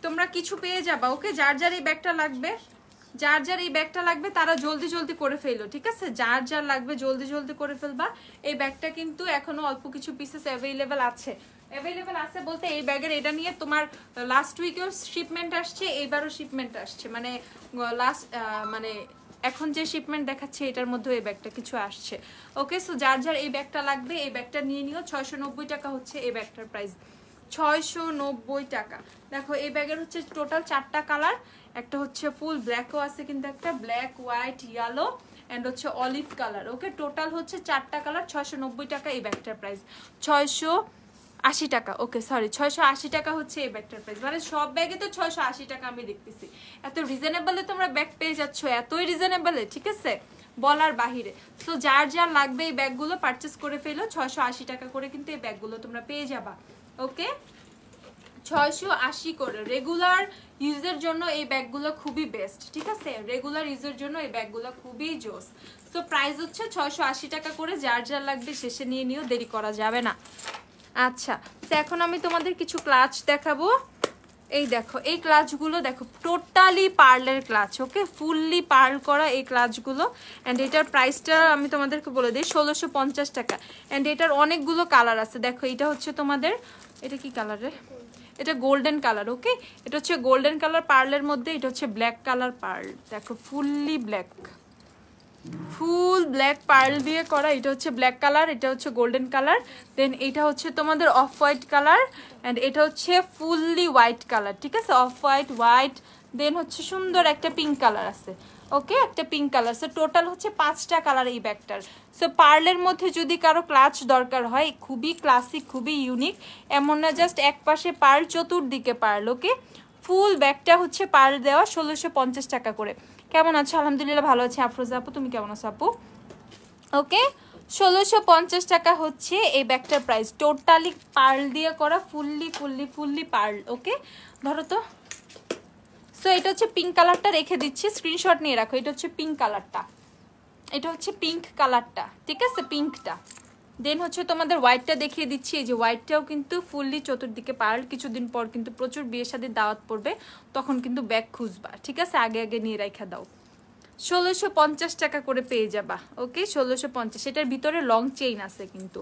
তোমরা কিছু পেয়ে যাবা। ওকে, যার যার এই ব্যাগটা লাগবে যার যার এই ব্যাগটা লাগবে তারা জলদি জলদি করে ফেলো, ঠিক আছে? যার যার লাগবে জলদি জলদি করে ফেলবা। এই ব্যাগটা কিন্তু এখনো অল্প কিছু পিসেস অ্যাভেলেবেল আছে। অ্যাভেলেবেল আছে বলতে এই ব্যাগের এটা নিয়ে তোমার লাস্ট উইকেও শিপমেন্ট আসছে, এইবারও শিপমেন্ট আসছে, মানে লাস্ট মানে এখন যে শিপমেন্ট দেখাচ্ছে এটার মধ্যে এই ব্যাগটা কিছু আসছে। ওকে, সো যার যার এই ব্যাগটা লাগবে এই ব্যাগটা নিয়ে নিও। 690 টাকা হচ্ছে এই ব্যাগটার প্রাইস, 690 টাকা। দেখো এই ব্যাগের হচ্ছে টোটাল 4টা কালার, একটা হচ্ছে ফুল ব্ল্যাকও আছে কিন্তু একটা ব্ল্যাক, হোয়াইট, ইয়েলো এন্ড হচ্ছে অলিভ কালার। ওকে, টোটাল হচ্ছে 4টা কালার, 690 টাকা এই ব্যাগটার প্রাইস, 680 টাকা। ওকে সরি, 680 টাকা হচ্ছে এই ব্যাগটার প্রাইস। মানে সব ব্যাগে তো 680 টাকা আমি দেখতেছি। এত রিজনেবলে তোমরা ব্যাগ পেয়ে যাচ্ছ, এতই রিজনেবলে, ঠিক আছে, বলার বাহিরে। সো যার যার লাগবে এই ব্যাগগুলো পারচেস করে ফেলো। 680 টাকা করে কিন্তু এই ব্যাগগুলো তোমরা পেয়ে যাবা। ওকে, 680 করে। রেগুলার ইউজের জন্য এই ব্যাগগুলো খুবই বেস্ট, ঠিক আছে? রেগুলার ইউজের জন্য এই ব্যাগগুলো খুবই জোস। সো প্রাইস হচ্ছে 680 টাকা করে। যার যার লাগবে শেষে নিয়ে নিও, দেরি করা যাবে না। আচ্ছা, তো এখন আমি তোমাদের কিছু ক্লাচ দেখাবো। এই দেখো এই ক্লাচগুলো দেখো, টোটালি পার্লের ক্লাচ। ওকে, ফুললি পার্ল করা এই ক্লাচগুলো। অ্যান্ড এটার প্রাইসটা আমি তোমাদেরকে বলে দিই, 1650 টাকা। অ্যান্ড এটার অনেকগুলো কালার আছে। দেখো এটা হচ্ছে তোমাদের, এটা কি কালার রে? এটা গোল্ডেন কালার। ওকে, এটা হচ্ছে গোল্ডেন কালার পার্লের মধ্যে, এটা হচ্ছে ব্ল্যাক কালার পার্ল। দেখো fully black, full black pearl দিয়ে করা। এটা হচ্ছে ব্ল্যাক কালার, এটা হচ্ছে গোল্ডেন কালার, দেন এটা হচ্ছে তোমাদের অফ হোয়াইট কালার, অ্যান্ড এটা হচ্ছে ফুললি হোয়াইট কালার, ঠিক আছে? অফ হোয়াইট, হোয়াইট, দেন হচ্ছে সুন্দর একটা পিঙ্ক কালার আছে। ওকে, একটা পিঙ্ক কালার। সো টোটাল হচ্ছে 5টা কালার এই ব্যাগটার। সো পার্লের মধ্যে যদি কারো ক্লাচ দরকার হয়, খুবই ক্লাসিক, খুবই ইউনিক, এমন না জাস্ট এক পাশে পার্ল, চতুর্দিকে পার্ল। ওকে, ফুল ব্যাগটা হচ্ছে পার্ল দেওয়া, 1650 টাকা করে। কেমন আছো? আলহামদুলিল্লাহ ভালো আছি। আফরোজা আপু তুমি কেমন আছো আপু? ওকে, 1650 টাকা হচ্ছে এই ব্যাগটার প্রাইস, টোটালি পার্ল দিয়ে করা, ফুললি ফুললি ফুললি পার্ল। ওকে, ধরো তো। সো এটা হচ্ছে পিঙ্ক কালারটা, রেখে দিচ্ছি, স্ক্রিনশট নিয়ে রাখো। এটা হচ্ছে পিঙ্ক কালারটা, এটা হচ্ছে পিঙ্ক কালারটা, ঠিক আছে, পিঙ্কটা। দেন হচ্ছে তোমাদের হোয়াইটটা দেখিয়ে দিচ্ছি। এই যে হোয়াইটটাও কিন্তু ফুললি চতুর্দিকে পার্ল। কিছুদিন পর কিন্তু প্রচুর বিয়ে শাদীর দাওয়াত পড়বে, তখন কিন্তু ব্যাগ খুঁজবা, ঠিক আছে? আগে আগে নিয়ে রাখা দাও। 1650 টাকা করে পেয়ে যাবা। ওকে, 1650। এটার ভিতরে লং চেইন আছে কিন্তু।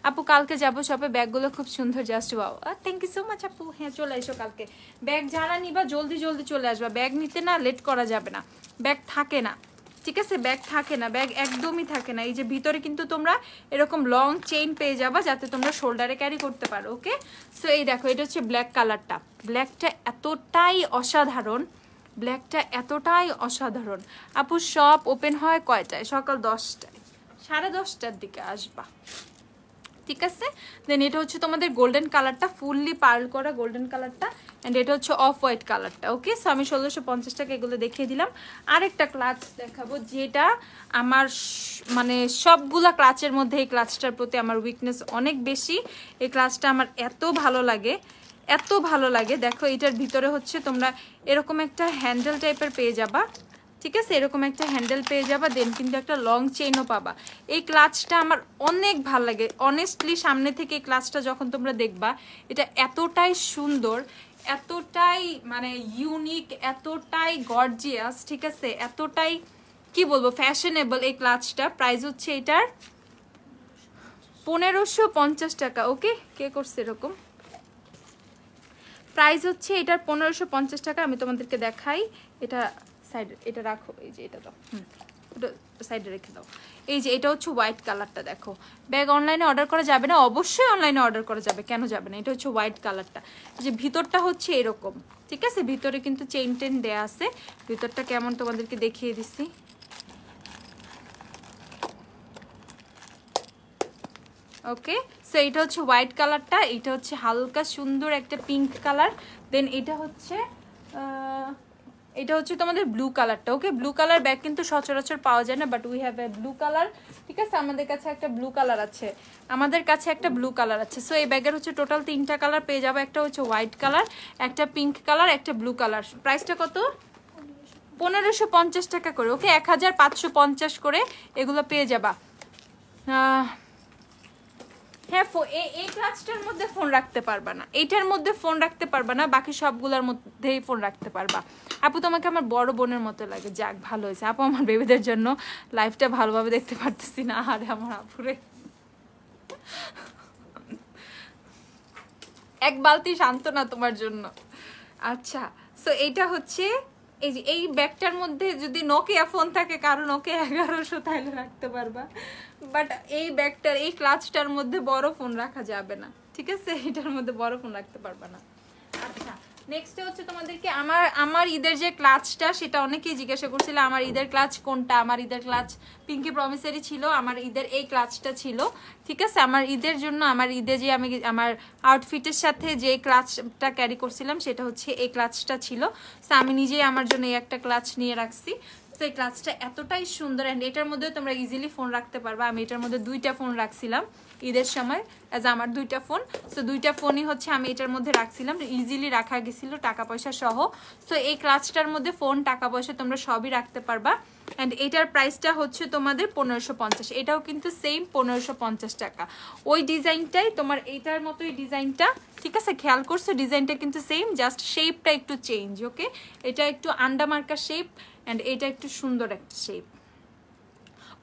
আপু কালকে যাবো শপে, ব্যাগগুলো খুব সুন্দর, just wow. Thank you so much আপু। হ্যাঁ চলে এসো কালকে। ব্যাগ যারা নিবা জলদি জলদি চলে আসবা, ব্যাগ নিতে না লেট করা যাবে না। ব্যাগ থাকে না, ঠিক আছে? ব্যাগ থাকে না, ব্যাগ একদমই থাকে না। এই যে ভিতরে কিন্তু তোমরা এরকম লং চেইন পেয়ে যাবা, যাতে তোমরা শোল্ডারে ক্যারি করতে পারো। ওকে, সো এই দেখো এটা হচ্ছে ব্ল্যাক কালারটা। ব্ল্যাকটা এতটাই অসাধারণ, ব্ল্যাকটা এতটাই অসাধারণ। আপু শপ ওপেন হয় কয়টায়? সকাল 10টায়, 10:30টার দিকে আসবা, ঠিক আছে? দেন এটা হচ্ছে তোমাদের গোল্ডেন কালারটা, ফুললি পার্ল করা গোল্ডেন কালারটা, অ্যান্ড এটা হচ্ছে অফ হোয়াইট কালারটা। ওকে, সো আমি 1650 টাকা এগুলো দেখিয়ে দিলাম। আরেকটা ক্লাচ দেখাবো, যেটা আমার মানে সবগুলা ক্লাচের মধ্যে এই ক্লাচটার প্রতি আমার উইকনেস অনেক বেশি। এই ক্লাচটা আমার এত ভালো লাগে, এত ভালো লাগে। দেখো এটার ভিতরে হচ্ছে তোমরা এরকম একটা হ্যান্ডেল টাইপের পেয়ে যাবা, ঠিক আছে? এরকম একটা হ্যান্ডেল পেয়ে যাবা, দেন কিন্তু একটা লং চেইনও পাবা। এই ক্লাচটা আমার অনেক ভালো লাগে অনেস্টলি। সামনে থেকে এই ক্লাচটা যখন তোমরা দেখবা, এটা এতটাই সুন্দর, এতটাই মানে ইউনিক, এতটাই গর্জিয়াস, ঠিক আছে? এতটাই কি বলবো, ফ্যাশনেবল এই ক্লাচটা। প্রাইস হচ্ছে এটার 1550 টাকা। ওকে, কে করছে এরকম? প্রাইস হচ্ছে এটার 1550 টাকা। আমি তোমাদেরকে দেখাই, এটা সাইডে, এটা রাখো, এই যে এটা দাও, ওটা সাইডে রেখে দাও। এই যে এটা হচ্ছে হোয়াইট কালারটা। দেখো ব্যাগ অনলাইনে অর্ডার করা যাবে না? অবশ্যই অনলাইনে অর্ডার করা যাবে, কেন যাবে না? এটা হচ্ছে হোয়াইট কালারটা। যে ভিতরটা হচ্ছে এরকম, ঠিক আছে? ভিতরে কিন্তু চেইন টেন দেয়া আছে। ভিতরটা কেমন তোমাদেরকে দেখিয়ে দিচ্ছি। ওকে, সো এটা হচ্ছে হোয়াইট কালারটা, এটা হচ্ছে হালকা সুন্দর একটা পিঙ্ক কালার, দেন এটা হচ্ছে তোমাদের ব্লু কালারটা। ওকে, ব্লু কালার ব্যাগ কিন্তু সচরাচর পাওয়া যায় না, but we have a blue colour, ঠিক আছে? আমাদের কাছে একটা ব্লু কালার আছে, সো এই ব্যাগের হচ্ছে টোটাল 3টা কালার পেয়ে যাবো। একটা হচ্ছে হোয়াইট কালার, একটা পিঙ্ক কালার, একটা ব্লু কালার। প্রাইসটা কত? 1550 টাকা করে। ওকে, 1550 করে এগুলো পেয়ে যাবা। হ্যাঁ, এই ক্লাচটার মধ্যে ফোন রাখতে পারবা না, এইটার মধ্যে ফোন রাখতে পারবা না, বাকি সবগুলোর মধ্যেই ফোন রাখতে পারবা। আপু তোমাকে আমার বড় বোনের মতো লাগে, যাক ভালো হয়েছে আপু, আমার বেবিদের জন্য লাইফটা ভালোভাবে দেখতে পারতেছি না। আরে আমার আপুরে এক বালতি সান্ত্বনা তোমার জন্য। আচ্ছা, সো এইটা হচ্ছে এই যে এই ব্যাগটার মধ্যে যদি নোকিয়া ফোন থাকে, কারণ নোকিয়া 1100 তাহলে রাখতে পারবা, বাট এই ব্যাগটার এই ক্লাচটার মধ্যে বড় ফোন রাখা যাবে না, ঠিক আছে? এটার মধ্যে বড় ফোন রাখতে পারবা না। আচ্ছা, নেক্সট হচ্ছে তোমাদেরকে আমার ঈদের যে ক্লাচটা, সেটা অনেকেই জিজ্ঞাসা করছিল আমার ঈদের ক্লাচ কোনটা। আমার ঈদের ক্লাচ পিঙ্কি প্রমিসারি ছিল, আমার ঈদের এই ক্লাচটা ছিল, ঠিক আছে? আমার ঈদের জন্য আমার ঈদে যে আমি আমার আউটফিটের সাথে যে ক্লাচটা ক্যারি করছিলাম সেটা হচ্ছে এই ক্লাচটা ছিল। সো আমি নিজেই আমার জন্য এই একটা ক্লাচ নিয়ে রাখছি। তো এই ক্লাচটা এতটাই সুন্দর, অ্যান্ড এটার মধ্যে তোমরা ইজিলি ফোন রাখতে পারবা। আমি এটার মধ্যে 2টা ফোন রাখছিলাম ঈদের সময়, অ্যাজ আমার 2টা ফোন। সো 2টা ফোনই হচ্ছে আমি এটার মধ্যে রাখছিলাম, ইজিলি রাখা গেছিল টাকা পয়সা সহ। সো এই ক্লাচটার মধ্যে ফোন, টাকা পয়সা তোমরা সবই রাখতে পারবা। অ্যান্ড এটার প্রাইসটা হচ্ছে তোমাদের 1550, এটাও কিন্তু সেম 1550 টাকা। ওই ডিজাইনটাই তোমার এইটার মতোই ডিজাইনটা, ঠিক আছে? খেয়াল করছো ডিজাইনটা কিন্তু সেম, জাস্ট শেপটা একটু চেঞ্জ। ওকে, এটা একটু আন্ডা মার্কা শেপ, অ্যান্ড এটা একটু সুন্দর একটা শেপ।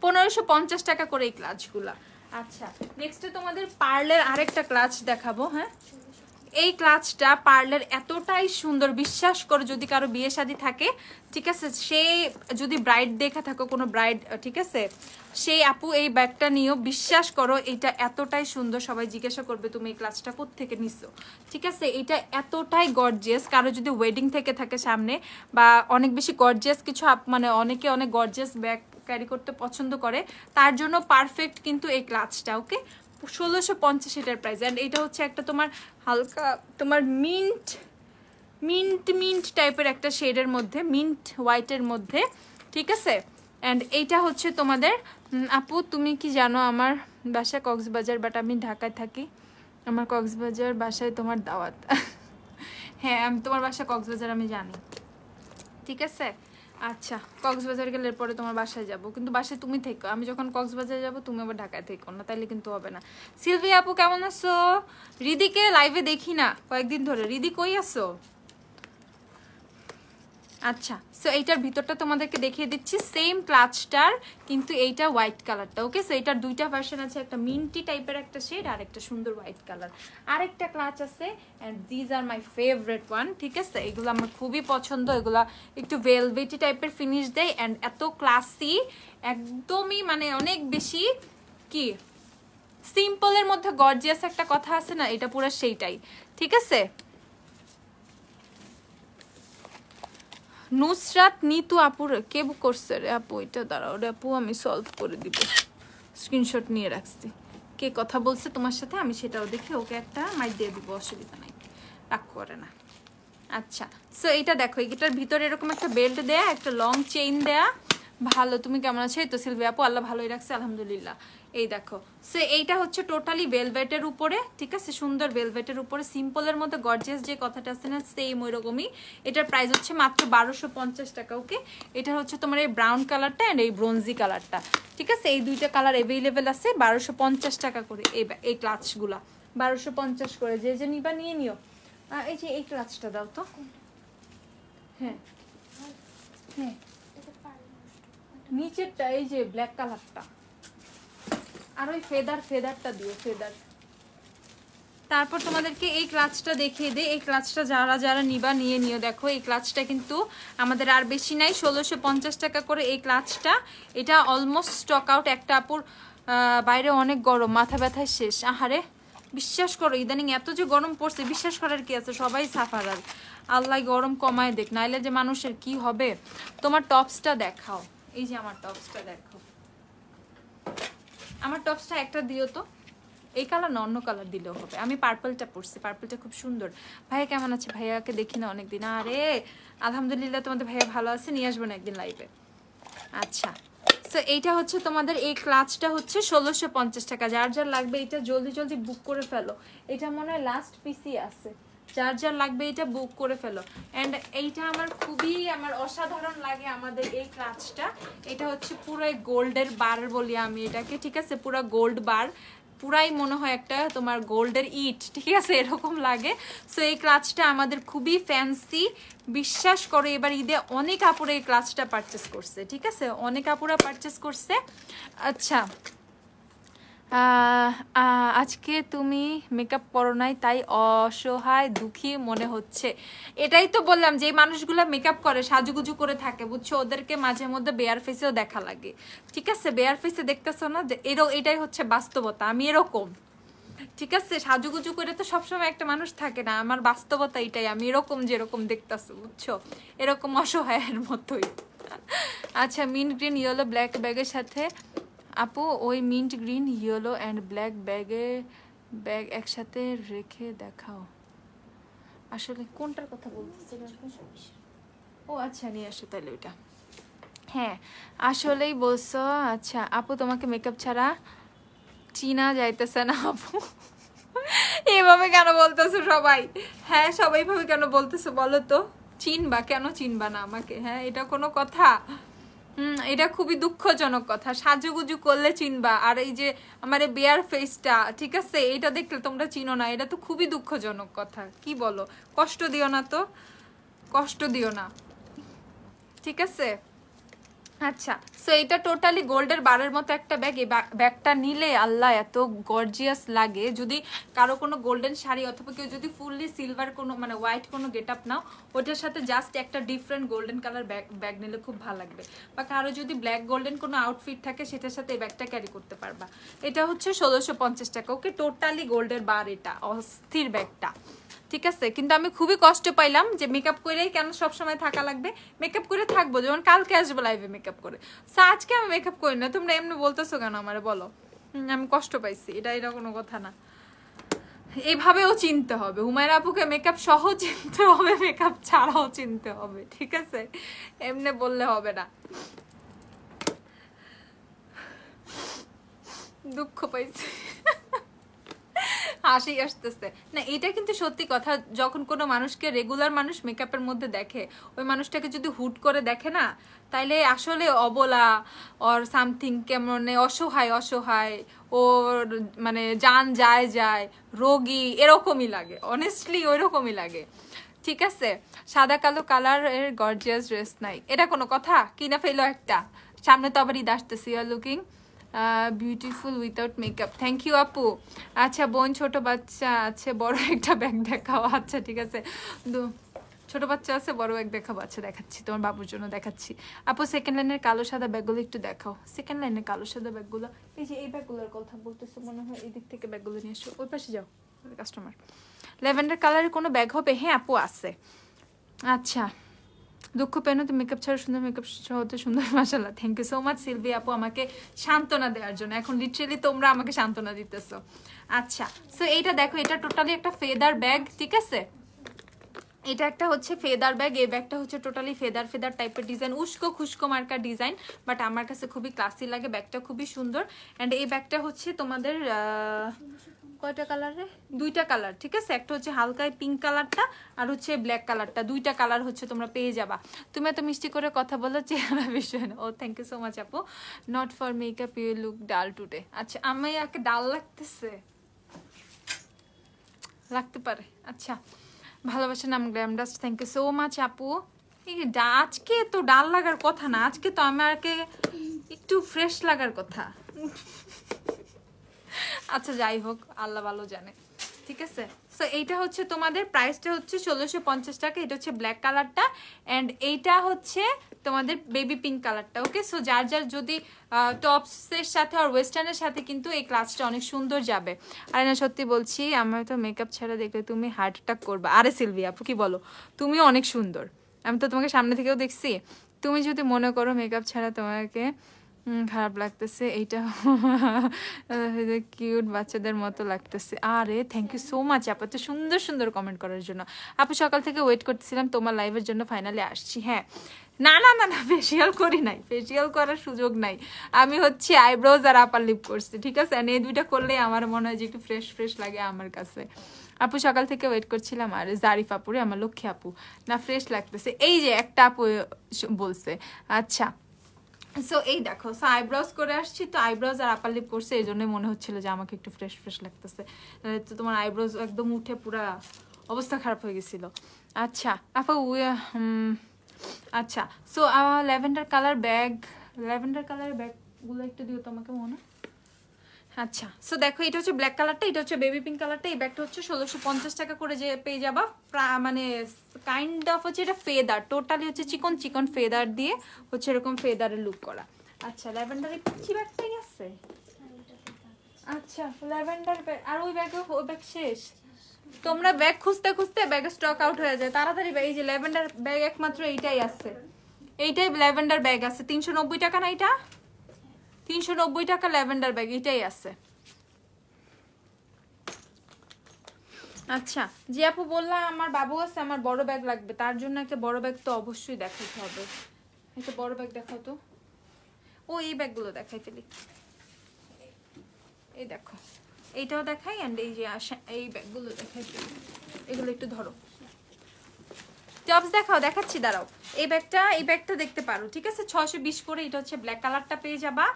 1550 টাকা করে এই ক্লাচগুলা। আচ্ছা, নেক্সটে তোমাদের পার্লের আরেকটা ক্লাচ দেখাবো। হ্যাঁ, এই ক্লাচটা পার্লের এতটাই সুন্দর, বিশ্বাস করো যদি কারো বিয়ে শাদী থাকে, ঠিক আছে, সে যদি ব্রাইড দেখা থাকো, কোনো ব্রাইড, ঠিক আছে, সেই আপু এই ব্যাগটা নিয়েও বিশ্বাস করো এটা এতটাই সুন্দর। সবাই জিজ্ঞাসা করবে তুমি এই ক্লাচটা কোত্থেকে নিছো, ঠিক আছে? এটা এতটাই গর্জিয়াস, কারো যদি ওয়েডিং থেকে থাকে সামনে, বা অনেক বেশি গর্জিয়াস কিছু, মানে অনেকে অনেক গর্জিয়াস ব্যাগ ক্যারি করতে পছন্দ করে, তার জন্য পারফেক্ট কিন্তু এই ক্লাচটা। ওকে, 1650 এটার প্রাইস। অ্যান্ড এটা হচ্ছে একটা তোমার হালকা তোমার মিন্ট মিন্ট মিন্ট টাইপের একটা শেডের মধ্যে, মিন্ট হোয়াইটের মধ্যে, ঠিক আছে? অ্যান্ড এইটা হচ্ছে তোমাদের আপু তুমি কি জানো আমার বাসা কক্সবাজার, বাট আমি ঢাকায় থাকি, আমার কক্সবাজার বাসায় তোমার দাওয়াত। হ্যাঁ, আমি তোমার বাসা কক্সবাজার আমি জানি, ঠিক আছে? আচ্ছা, কক্সবাজার গেলে পরে তোমার বাসায় যাব, কিন্তু বাসায় তুমি থেকো, আমি যখন কক্সবাজার যাব তুমি আবার ঢাকায় থেকো না, তাইলে কিন্তু হবে না। সিলভি আপু কেমন আছো? রিদিকে লাইভে দেখি না কয়েকদিন ধরে, রিদি কই আছো? আচ্ছা, সো এইটার ভিতরটা তোমাদেরকে দেখিয়ে দিচ্ছি, সেম ক্লাচটার কিন্তু এইটা হোয়াইট কালারটা। ওকে, সো এইটার 2টা ভার্সন আছে, একটা মিন্টি টাইপের একটা শেড আর একটা সুন্দর হোয়াইট কালার। আরেকটা ক্লাচ আছে, and these are my favourite one, ঠিক আছে? এগুলো আমার খুবই পছন্দ, এগুলা একটু ভেলভেটি টাইপের ফিনিশ দেয়, অ্যান্ড এত ক্লাসি, একদমই মানে অনেক বেশি কি সিম্পলের মধ্যে গর্জিয়াস একটা কথা আছে না, এটা পুরো সেইটাই, ঠিক আছে? নুসরাত নিতু আপুর কে বুক করছে রে আপু? এটা দাঁড়াও রে আপু, আমি সলভ করে দিব, স্ক্রিনশট নিয়ে রাখছি। কে কথা বলছে তোমার সাথে আমি সেটাও দেখে ওকে একটা মাইক দিয়ে দিব, অসুবিধা নাই, রাগ করে না। আচ্ছা, সো এইটা দেখো, এটার ভিতরে এরকম একটা বেল্ট দেয়া, একটা লং চেইন দেয়া। ভালো, তুমি কেমন আছো? এই তো সিলভি আপু, আল্লাহ ভালোই রাখছে আলহামদুলিল্লাহ। এই দেখো, সো এইটা হচ্ছে টোটালি ভেলভেটের উপরে, ঠিক আছে? সুন্দর ভেলভেটের উপরে, সিম্পলের মধ্যে গর্জিয়াস যে কথাটা আছে না, সেম ওই রকমই। এটার প্রাইস হচ্ছে মাত্র 1250 টাকা। ওকে, এটা হচ্ছে তোমার এই ব্রাউন কালারটা অ্যান্ড এই ব্রোঞ্জি কালারটা, ঠিক আছে? এই 2টা কালার অ্যাভেলেবেল আছে, 1250 টাকা করে এই ক্লাচগুলা, 1250 করে। যে যে নিবা নিয়ে নিও। এই যে এই ক্লাচটা দাও তো। হ্যাঁ হ্যাঁ, নিচেরটা এই যে ব্ল্যাক কালারটা, আর ওই ফেদারটা দিও, ফেদার। তারপর তোমাদেরকে এই ক্লাচটা দেখিয়ে দে, এই ক্লাচটা যারা যারা নিবা নিয়ে নিও। দেখো এই ক্লাচটা কিন্তু আমাদের আর বেশি নাই, 1650 টাকা করে এই ক্লাচটা। এটা অলমোস্ট স্টক আউট। একটা আপুর বাইরে অনেক গরম, মাথা ব্যথায় শেষ। আহারে, বিশ্বাস করো ইদানিং এত যে গরম পড়ছে, বিশ্বাস করার কি আছে, সবাই সাফারার। আল্লাহ গরম কমায় দেখ, নাইলে যে মানুষের কি হবে। তোমার টপসটা দেখাও, এই যে আমার টপসটা দেখো, আমার টপসটা একটা দিও তো। এই কালার না, অন্য কালার দিলেও হবে। আমি পার্পলটা পরছি, পার্পলটা খুব সুন্দর। ভাইয়া কেমন আছে? ভাইয়াকে দেখি না অনেকদিন। আরে আলহামদুলিল্লাহ, তোমাদের ভাইয়া ভালো আছে, নিয়ে আসবো না একদিন লাইভে। আচ্ছা, সো এইটা হচ্ছে তোমাদের এই ক্লাচটা হচ্ছে 1650 টাকা। যার যার লাগবে এটা জলদি জলদি বুক করে ফেলো, এটা মনে হয় লাস্ট পিসি আছে। যার যার লাগবে এটা বুক করে ফেলো। অ্যান্ড এইটা আমার খুবই অসাধারণ লাগে আমাদের এই ক্লাচটা। এটা হচ্ছে পুরো গোল্ডের বার বলি আমি এটাকে, ঠিক আছে? পুরো গোল্ড বার, পুরাই মনে হয় একটা তোমার গোল্ডের ইট, ঠিক আছে, এরকম লাগে। সো এই ক্লাচটা আমাদের খুবই ফ্যান্সি, বিশ্বাস করো এবার ঈদে অনেক আপুরা এই ক্লাচটা পারচেস করছে, ঠিক আছে, অনেক আপুরা পারচেস করছে। আচ্ছা, আজকে তুমি মেকআপ করো নাই তাই অসহায় দুঃখী মনে হচ্ছে। এটাই তো বললাম যে এই মানুষগুলো মেকআপ করে সাজুগুজু করে থাকে, বুঝছো, ওদেরকে মাঝে মধ্যে বেয়ার ফেসেও দেখা লাগে, ঠিক আছে, বেয়ার ফেসে দেখতেছো না যে এটাই হচ্ছে বাস্তবতা, আমি এরকম, ঠিক আছে, সাজুগুজু করে তো সবসময় একটা মানুষ থাকে না, আমার বাস্তবতা এটাই, আমি এরকম যেরকম দেখতেছো, বুঝছো, এরকম অসহায়ের মতোই। আচ্ছা, মিন্ট গ্রিন ইয়েলো ব্ল্যাক ব্যাগের সাথে আপু ওই mint green yellow and black bag একসাথে রেখে দেখাও। আসলে কোনটার কথা বলতেছে? ও আচ্ছা, নিয়ে আসো তাহলে ওইটা। হ্যাঁ আসলেই বলছো। আচ্ছা আপু তোমাকে মেকআপ ছাড়া চিনা যাইতেছে না আপু। এভাবে কেন বলতেছো সবাই? হ্যাঁ সবাই ভাবে কেন বলতেছো বলো তো? চিনবা কেন, চিনবা না আমাকে? হ্যাঁ এটা কোনো কথা? এটা খুবই দুঃখজনক কথা। সাজুগুজু করলে চিনবা, আর এই যে আমার এই বেয়ার ফেসটা, ঠিক আছে, এটা দেখলে তোমরা চিনো না, এটা তো খুবই দুঃখজনক কথা। কি বলো? কষ্ট দিও না তো, কষ্ট দিও না, ঠিক আছে। আচ্ছা, সো এটা টোটালি গোল্ডের বারের মতো একটা ব্যাগ। এই ব্যাগটা নিলে আল্লাহ এত গর্জিয়াস লাগে। যদি কারো কোনো গোল্ডেন শাড়ি অথবা কেউ যদি ফুললি সিলভার কোনো মানে হোয়াইট কোনো গেট আপ নাও, ওটার সাথে জাস্ট একটা ডিফারেন্ট গোল্ডেন কালার ব্যাগ নিলে খুব ভালো লাগবে। বা কারো যদি ব্ল্যাক গোল্ডেন কোনো আউটফিট থাকে সেটার সাথে এই ব্যাগটা ক্যারি করতে পারবা। এটা হচ্ছে 1650 টাকা। ওকে, টোটালি গোল্ডের বার, এটা অস্থির ব্যাগটা, ঠিক আছে। কিন্তু আমি খুবই কষ্ট পাইলাম যে মেকআপ করেই কেন সব সময় থাকা লাগবে। মেকআপ করে থাকবো, যেমন কালকে আসবো লাইভে মেকআপ করে, আজকে আমি মেকআপ করি না। তোমরা এমনি বলতেছো কেন আমারে বলো? আমি কষ্ট পাইছি, এটা কোনো কথা না। এভাবেও চিনতে হবে, হুমায়রা আপুকে মেকআপ সহ চিনতে হবে, মেকআপ ছাড়াও চিনতে হবে, ঠিক আছে, এমনি বললে হবে না। দুঃখ পাইছি, হাসি আসতেছে না, এটা কিন্তু সত্যি কথা। যখন কোনো মানুষকে রেগুলার মানুষ মেকআপের মধ্যে দেখে, ওই মানুষটাকে যদি হুট করে দেখে না, তাইলে আসলে অবলা অর সামথিং, কেমন অসহায় অসহায়, ওর মানে জান যায় যায় রোগী, এরকমই লাগে, অনেস্টলি ওই রকমই লাগে, ঠিক আছে। সাদা কালো কালারের গর্জিয়াস ড্রেস নাই, এটা কোনো কথা? কিনা ফেলো একটা, সামনে তো আবার ঈদ আসতেছে। You are looking beautiful without makeup. Thank you আপু। আচ্ছা বোন, ছোট বাচ্চা আছে, বড় একটা ব্যাগ দেখাও। আচ্ছা ঠিক আছে, ছোট বাচ্চা আছে, বড় ব্যাগ দেখাবো। আচ্ছা দেখাচ্ছি, তোমার বাবুর জন্য দেখাচ্ছি। আপু সেকেন্ড লাইনের কালো সাদা ব্যাগগুলো একটু দেখাও। সেকেন্ড লাইনের কালো সাদা ব্যাগগুলো, এই যে এই ব্যাগগুলোর কথা বলতেছো মনে হয়, এই দিক থেকে ব্যাগগুলো নিয়ে এসো, ওই পাশে যাও, কাস্টমার। ল্যাভেন্ডার কালারের কোনো ব্যাগ হবে? হ্যাঁ আপু আছে। আচ্ছা, দুঃখ পেন তো মেকআপ ছাড়া সুন্দর, মেকআপ সহজে সুন্দর, মাশাআল্লাহ। Thank you so much Silvi আপু আমাকে সান্ত্বনা দেওয়ার জন্য। এখন লিটারেলি তোমরা আমাকে সান্ত্বনা দিতেছো। আচ্ছা, সো এইটা দেখো, এটা টোটালি একটা ফেদার ব্যাগ, ঠিক আছে, এটা একটা হচ্ছে ফেদার ব্যাগ। এই ব্যাগটা হচ্ছে টোটালি ফেদার ফেদার টাইপের ডিজাইন, উস্কো খুস্কো মার্কার ডিজাইন, বাট আমার কাছে খুবই ক্লাসি লাগে। ব্যাগটা খুবই সুন্দর। অ্যান্ড এই ব্যাগটা হচ্ছে তোমাদের কয়টা কালারে? দুইটা কালার, ঠিক আছে, একটা হচ্ছে হালকায় পিঙ্ক কালারটা, আর হচ্ছে ব্ল্যাক কালারটা। দুইটা কালার হচ্ছে তোমরা পেয়ে যাবা। তুমি এত মিষ্টি করে কথা বলো, চেহারা বিষয় না। ও থ্যাংক ইউ সো মাচ আপু। Not for makeup, you look dull today. আচ্ছা, আমি একে ডাল লাগতেছে, লাগতে পারে। আচ্ছা, ভালোবাসার নাম glam dust. Thank you so much আপু। আজকে তো ডাল লাগার কথা না, আজকে তো আমাকে একটু ফ্রেশ লাগার কথা। আচ্ছা যাই হোক, আল্লাহ ভালো জানে, ঠিক আছে। সো এইটা হচ্ছে তোমাদের প্রাইসটা হচ্ছে 1650 টাকা। এটা হচ্ছে ব্ল্যাক কালারটা, অ্যান্ড এইটা হচ্ছে তোমাদের বেবি পিঙ্ক কালারটা। ওকে, সো যার যার যদি টপসের সাথে আর ওয়েস্টার্নের সাথে কিন্তু এই ক্লাসটা অনেক সুন্দর যাবে। আর না সত্যি বলছি, আমার তো মেকআপ ছাড়া দেখলে তুমি হার্ট অ্যাটাক করবা। আরে সিলভি আপু কি বলো, তুমিও অনেক সুন্দর, আমি তো তোমাকে সামনে থেকেও দেখছি। তুমি যদি মনে করো মেকআপ ছাড়া তোমাকে খারাপ লাগতেছে, এইটা কিউট বাচ্চাদের মতো লাগতেছে। আরে থ্যাংক ইউ সো মাচ আপু, এত সুন্দর সুন্দর কমেন্ট করার জন্য। আপু সকাল থেকে ওয়েট করতেছিলাম তোমার লাইভের জন্য, ফাইনালি আসছি। হ্যাঁ, না না না না, ফেসিয়াল করি নাই, ফেসিয়াল করার সুযোগ নাই। আমি হচ্ছে আইব্রোজ আর আপার লিপ করছি, ঠিক আছে। এই দুইটা করলে আমার মনে হয় যে একটু ফ্রেশ ফ্রেশ লাগে আমার কাছে। আপু সকাল থেকে ওয়েট করছিলাম। আর জারিফ আপুরে, আমার লক্ষ্মী আপু, না ফ্রেশ লাগতেছে, এই যে একটা আপু বলছে। আচ্ছা, সো এই দেখো, সো আইব্রোজ করে আসছি, তো আইব্রোজ আর আপার লিপ করছে, এই জন্যই মনে হচ্ছিল যে আমাকে একটু ফ্রেশ ফ্রেশ লাগতেছে। তো তোমার আইব্রোজ একদম উঠে পুরা অবস্থা খারাপ হয়ে গেছিল। আচ্ছা আপা আচ্ছা, so lavender colour bag, lavender কালারের ব্যাগগুলো একটু দিও তোমাকে মনে। আচ্ছা, সো দেখো এটা হচ্ছে ব্ল্যাক কালারটা, এটা হচ্ছে বেবি পিঙ্ক কালারটা। এই ব্যাগটা হচ্ছে 1650 টাকা করে যে পেয়ে যাবা। মানে কাইন্ড অফ হচ্ছে এটা ফেদার, টোটালি হচ্ছে চিকন চিকন ফেদার দিয়ে হচ্ছে এরকম ফেদারের লুক করা। আচ্ছা ল্যাভেন্ডারের কি ব্যাগটাই আছে। আচ্ছা ল্যাভেন্ডার ব্যাগ, আর ওই ব্যাগ শেষ। তোমরা ব্যাগ খুঁজতে খুঁজতে ব্যাগের স্টক আউট হয়ে যায় তাড়াতাড়ি। এই যে ল্যাভেন্ডার ব্যাগ একমাত্র এইটাই আছে, এইটাই ল্যাভেন্ডার ব্যাগ আছে। 390 টাকা না এটা, 390 টাকা ল্যাভেন্ডার ব্যাগ, এটাই আছে। আচ্ছা জি আপু বললাম আমার বাবু আছে, আমার বড় ব্যাগ লাগবে, তার জন্য একটা বড় ব্যাগ তো অবশ্যই দেখাতে হবে। একটা বড় ব্যাগ দেখাও তো। ও এই ব্যাগগুলো দেখাই ফেলি, এই দেখো এইটাও দেখাই, অ্যান্ড এই যে এই ব্যাগগুলো দেখাই ফেলি। এগুলো একটু ধরো, টপস দেখাও, দেখাচ্ছি দাঁড়াও। এই ব্যাগটা দেখতে পারো, ঠিক আছে। 620 করে, এটা হচ্ছে ব্ল্যাক কালারটা পেয়ে যাবা।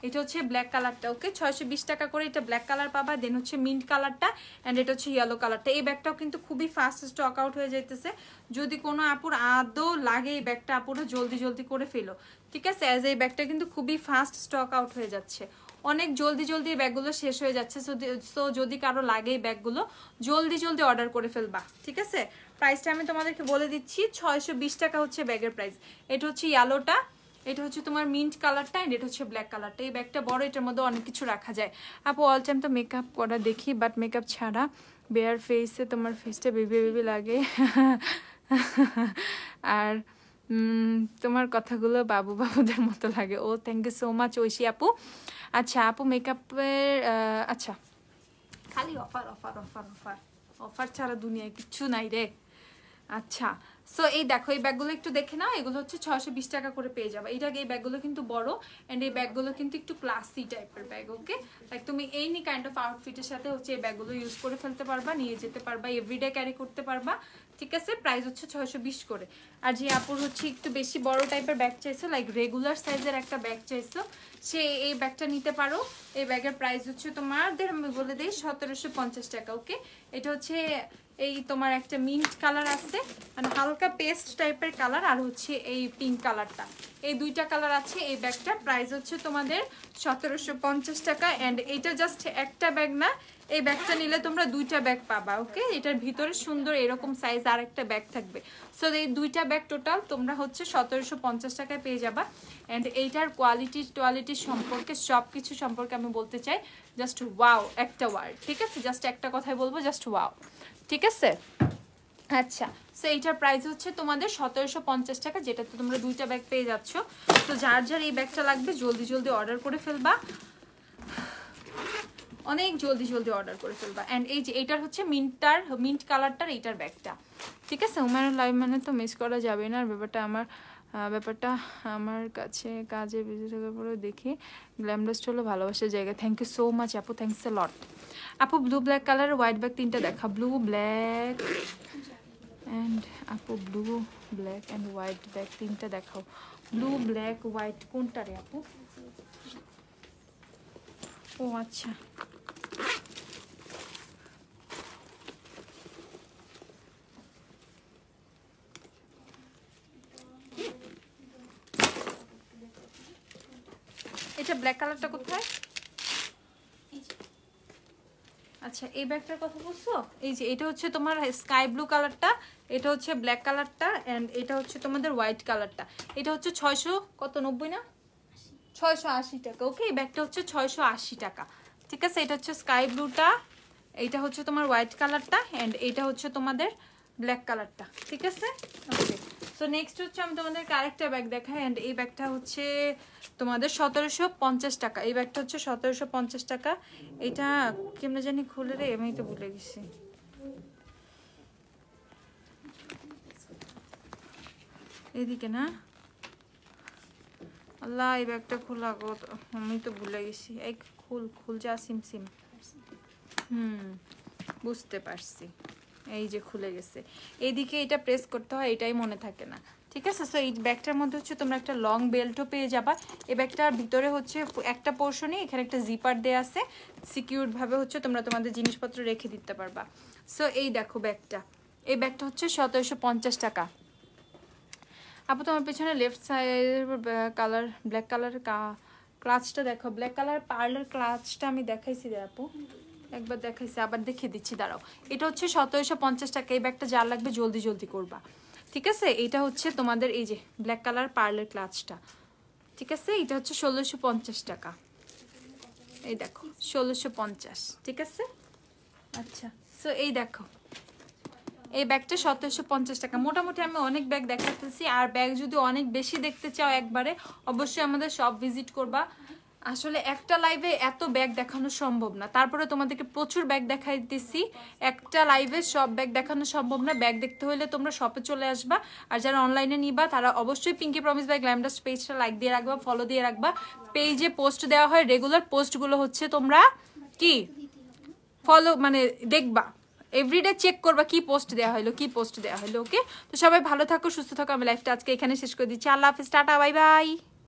এটা হচ্ছে ব্ল্যাক কালারটা, ওকে 620 টাকা করে এটা ব্ল্যাক কালার পাবা। দেন হচ্ছে মিন্ট কালারটা, অ্যান্ড এটা হচ্ছে ইয়েলো কালারটা। এই ব্যাগটাও কিন্তু খুবই ফাস্ট স্টক আউট হয়ে যাইতেছে। যদি কোনো আপুর আদৌ লাগে এই ব্যাগটা, আপুরা জলদি জলদি করে ফেলো, ঠিক আছে। অ্যাজ এই ব্যাগটা কিন্তু খুবই ফাস্ট স্টক আউট হয়ে যাচ্ছে, অনেক জলদি জলদি এই ব্যাগগুলো শেষ হয়ে যাচ্ছে। সো যদি কারো লাগে এই ব্যাগগুলো জলদি জলদি অর্ডার করে ফেলবা, ঠিক আছে। প্রাইসটা আমি তোমাদেরকে বলে দিচ্ছি, 620 টাকা হচ্ছে ব্যাগের প্রাইস। এটা হচ্ছে ইয়েলোটা, এটা হচ্ছে তোমার মিন্ট কালারটা, এন্ড এটা হচ্ছে ব্ল্যাক কালারটা। এই ব্যাগটা বড়, এটার মধ্যে অনেক কিছু রাখা যায়। আপু অল টাইম তো মেকআপ করা দেখি, বাট মেকআপ ছাড়া বেয়ার ফেসে তোমার ফেসটা বেবি বেবি লাগে। আর তোমার কথাগুলো বাবু বাবুদের মতো লাগে। ও thank you so much Aishi আপু। আচ্ছা আপু মেকআপের আচ্ছা খালি offer offer offer offer offer ছাড়া দুনিয়ায় কিচ্ছু নাই রে। আচ্ছা সো এই দেখো এই ব্যাগগুলো একটু দেখে নাও, এগুলো হচ্ছে 620 টাকা করে পেয়ে যাবে। এই ব্যাগগুলো কিন্তু বড়, এন্ড এই ব্যাগগুলো কিন্তু একটু ক্লাসি টাইপের ব্যাগ, ওকে। লাইক তুমি এনি কাইন্ড অফ আউটফিটের সাথে হচ্ছে এই ব্যাগগুলো ইউজ করে ফেলতে পারবা, নিয়ে যেতে পারবা, এভরিডে ক্যারি করতে পারবা, ঠিক আছে। প্রাইস হচ্ছে 620 করে। আর যে আপুর হচ্ছে একটু বেশি বড় টাইপের ব্যাগ চাইছো, লাইক রেগুলার সাইজের একটা ব্যাগ চাইছো, সে এই ব্যাগটা নিতে পারো। এই ব্যাগের প্রাইস হচ্ছে তোমাদের আমি বলে দিই 1750 টাকা, ওকে। এটা হচ্ছে এই তোমার একটা মিন্ট কালার আছে, মানে হালকা পেস্ট টাইপের কালার, আর হচ্ছে এই পিঙ্ক কালারটা, এই দুইটা কালার আছে। এই ব্যাগটার প্রাইস হচ্ছে তোমাদের 1750 টাকা। অ্যান্ড এইটা জাস্ট একটা ব্যাগ না, এই ব্যাগটা নিলে তোমরা দুইটা ব্যাগ পাবা, ওকে। এটার ভিতরে সুন্দর এরকম সাইজ আর একটা ব্যাগ থাকবে। সো এই দুইটা ব্যাগ টোটাল তোমরা হচ্ছে 1750 টাকায় পেয়ে যাবা। অ্যান্ড এইটার কোয়ালিটি সম্পর্কে সব কিছু সম্পর্কে আমি বলতে চাই, জাস্ট ওয়াও একটা ওয়ার্ড, ঠিক আছে। জাস্ট একটা কথাই বলবো, জাস্ট ওয়াও, ঠিক আছে। আচ্ছা সো এইটার প্রাইস হচ্ছে তোমাদের 1750 টাকা, যেটাতে তোমরা দুইটা ব্যাগ পেয়ে যাচ্ছ। তো যার যার এই ব্যাগটা লাগবে জলদি জলদি অর্ডার করে ফেলবা, অনেক জলদি জলদি অর্ডার করে ফেলবা। অ্যান্ড এই যে এইটার হচ্ছে মিন্ট কালারটার এইটার ব্যাগটা, ঠিক আছে। উমায়ুন লাইভ মানে তো মিস করা যাবে না। আর ব্যাপারটা আমার কাছে কাজে বিজি থাকার পরে দেখি গ্ল্যামডাস্ট হলো ভালোবাসার জায়গা। থ্যাংক ইউ সো মাচ আপু, থ্যাংকস এ লট। আপু ব্লু ব্ল্যাক কালারের হোয়াইট ব্যাগ তিনটা দেখা, ব্লু ব্ল্যাক অ্যান্ড আপু blue black and white bag তিনটা দেখাও। ব্লু ব্ল্যাক হোয়াইট কোনটা রে আপু? ও আচ্ছা এটা ব্ল্যাক কালারটা কোথায়? আচ্ছা এই ব্যাগটার কথা বলছো, এই যে এটা হচ্ছে তোমার স্কাই ব্লু কালারটা, এটা হচ্ছে ব্ল্যাক কালারটা, এন্ড এটা হচ্ছে তোমাদের হোয়াইট কালারটা। এটা হচ্ছে 690 না 680 টাকা, ওকে। এই ব্যাগটা হচ্ছে 680 টাকা, ঠিক আছে। এটা হচ্ছে স্কাই ব্লুটা, এইটা হচ্ছে তোমার হোয়াইট কালারটা, এন্ড এইটা হচ্ছে তোমাদের ব্ল্যাক কালারটা, ঠিক আছে, ওকে। সো নেক্সট হচ্ছে আমি তোমাদের আরেকটা ব্যাগ দেখাই, এন্ড এই ব্যাগটা হচ্ছে তোমাদের 1750 টাকা। এই ব্যাগটা হচ্ছে 1750 টাকা। এটা কেমনে জানি খুলে রে, আমি তো ভুলে গেছি। এদিকে না, আল্লাহ এই ব্যাগটা খোলা গো, আমি তো ভুলে গেছি। এই খুল যা সিম বুঝতে পারছি। এই যে খুলে গেছে, এইদিকে এটা প্রেস করতে হয়, এটাই মনে থাকে না, ঠিক আছে। সো এই ব্যাগটার মধ্যে হচ্ছে তোমরা একটা লং বেল্টও পেয়ে যাবা। এই ব্যাগটার ভিতরে হচ্ছে একটা পোর্শনই এখানে একটা জিপার দেয়া আছে, সিকিউরড ভাবে হচ্ছে তোমরা তোমাদের জিনিসপত্র রেখে দিতে পারবা। সো এই দেখো ব্যাগটা, এই ব্যাগটা হচ্ছে 1750 টাকা। আপু তোমার পেছনে left side colour black colour ক্লাচটা দেখো, ব্ল্যাক কালার পার্লার ক্লাচটা আমি দেখাইছি রে আপু, একবার দেখাইছি, আবার দেখিয়ে দিচ্ছি, দাঁড়াও। এটা হচ্ছে 1750 টাকা। এই ব্যাগটা যার লাগবে জলদি জলদি করবা, ঠিক আছে। এটা হচ্ছে তোমাদের এই যে ব্ল্যাক কালার পার্লার ক্লাচটা, ঠিক আছে। এটা হচ্ছে 1650 টাকা, এই দেখো 1650, ঠিক আছে। আচ্ছা, সো এই দেখো এই ব্যাগটা 1750 টাকা। মোটামুটি আমি অনেক ব্যাগ দেখাতেছি, আর ব্যাগ যদি অনেক বেশি দেখতে চাও একবারে অবশ্যই আমাদের শপ ভিজিট করবা। আসলে একটা লাইভে এত ব্যাগ দেখানো সম্ভব না, তারপরে তোমাদেরকে প্রচুর ব্যাগ দেখাইতেছি, একটা লাইভে সব ব্যাগ দেখানো সম্ভব না। ব্যাগ দেখতে হলে তোমরা শপে চলে আসবা, আর যারা অনলাইনে নিবা তারা অবশ্যই পিঙ্কি প্রমিস বাই গ্ল্যামডাস্ট পেজটা লাইক দিয়ে রাখবা, ফলো দিয়ে রাখবা। পেজে পোস্ট দেওয়া হয় রেগুলার, পোস্টগুলো হচ্ছে তোমরা কি ফলো মানে দেখবা, এভরিডে চেক করবা কি পোস্ট দেওয়া হলো, কি পোস্ট দেওয়া হলো। ওকে, তো সবাই ভালো থাকো, সুস্থ থাকো। আমি লাইফটা আজকে এখানে শেষ করে দিচ্ছি। আল্লাহ হাফিজ, টাটা, বাই বাই।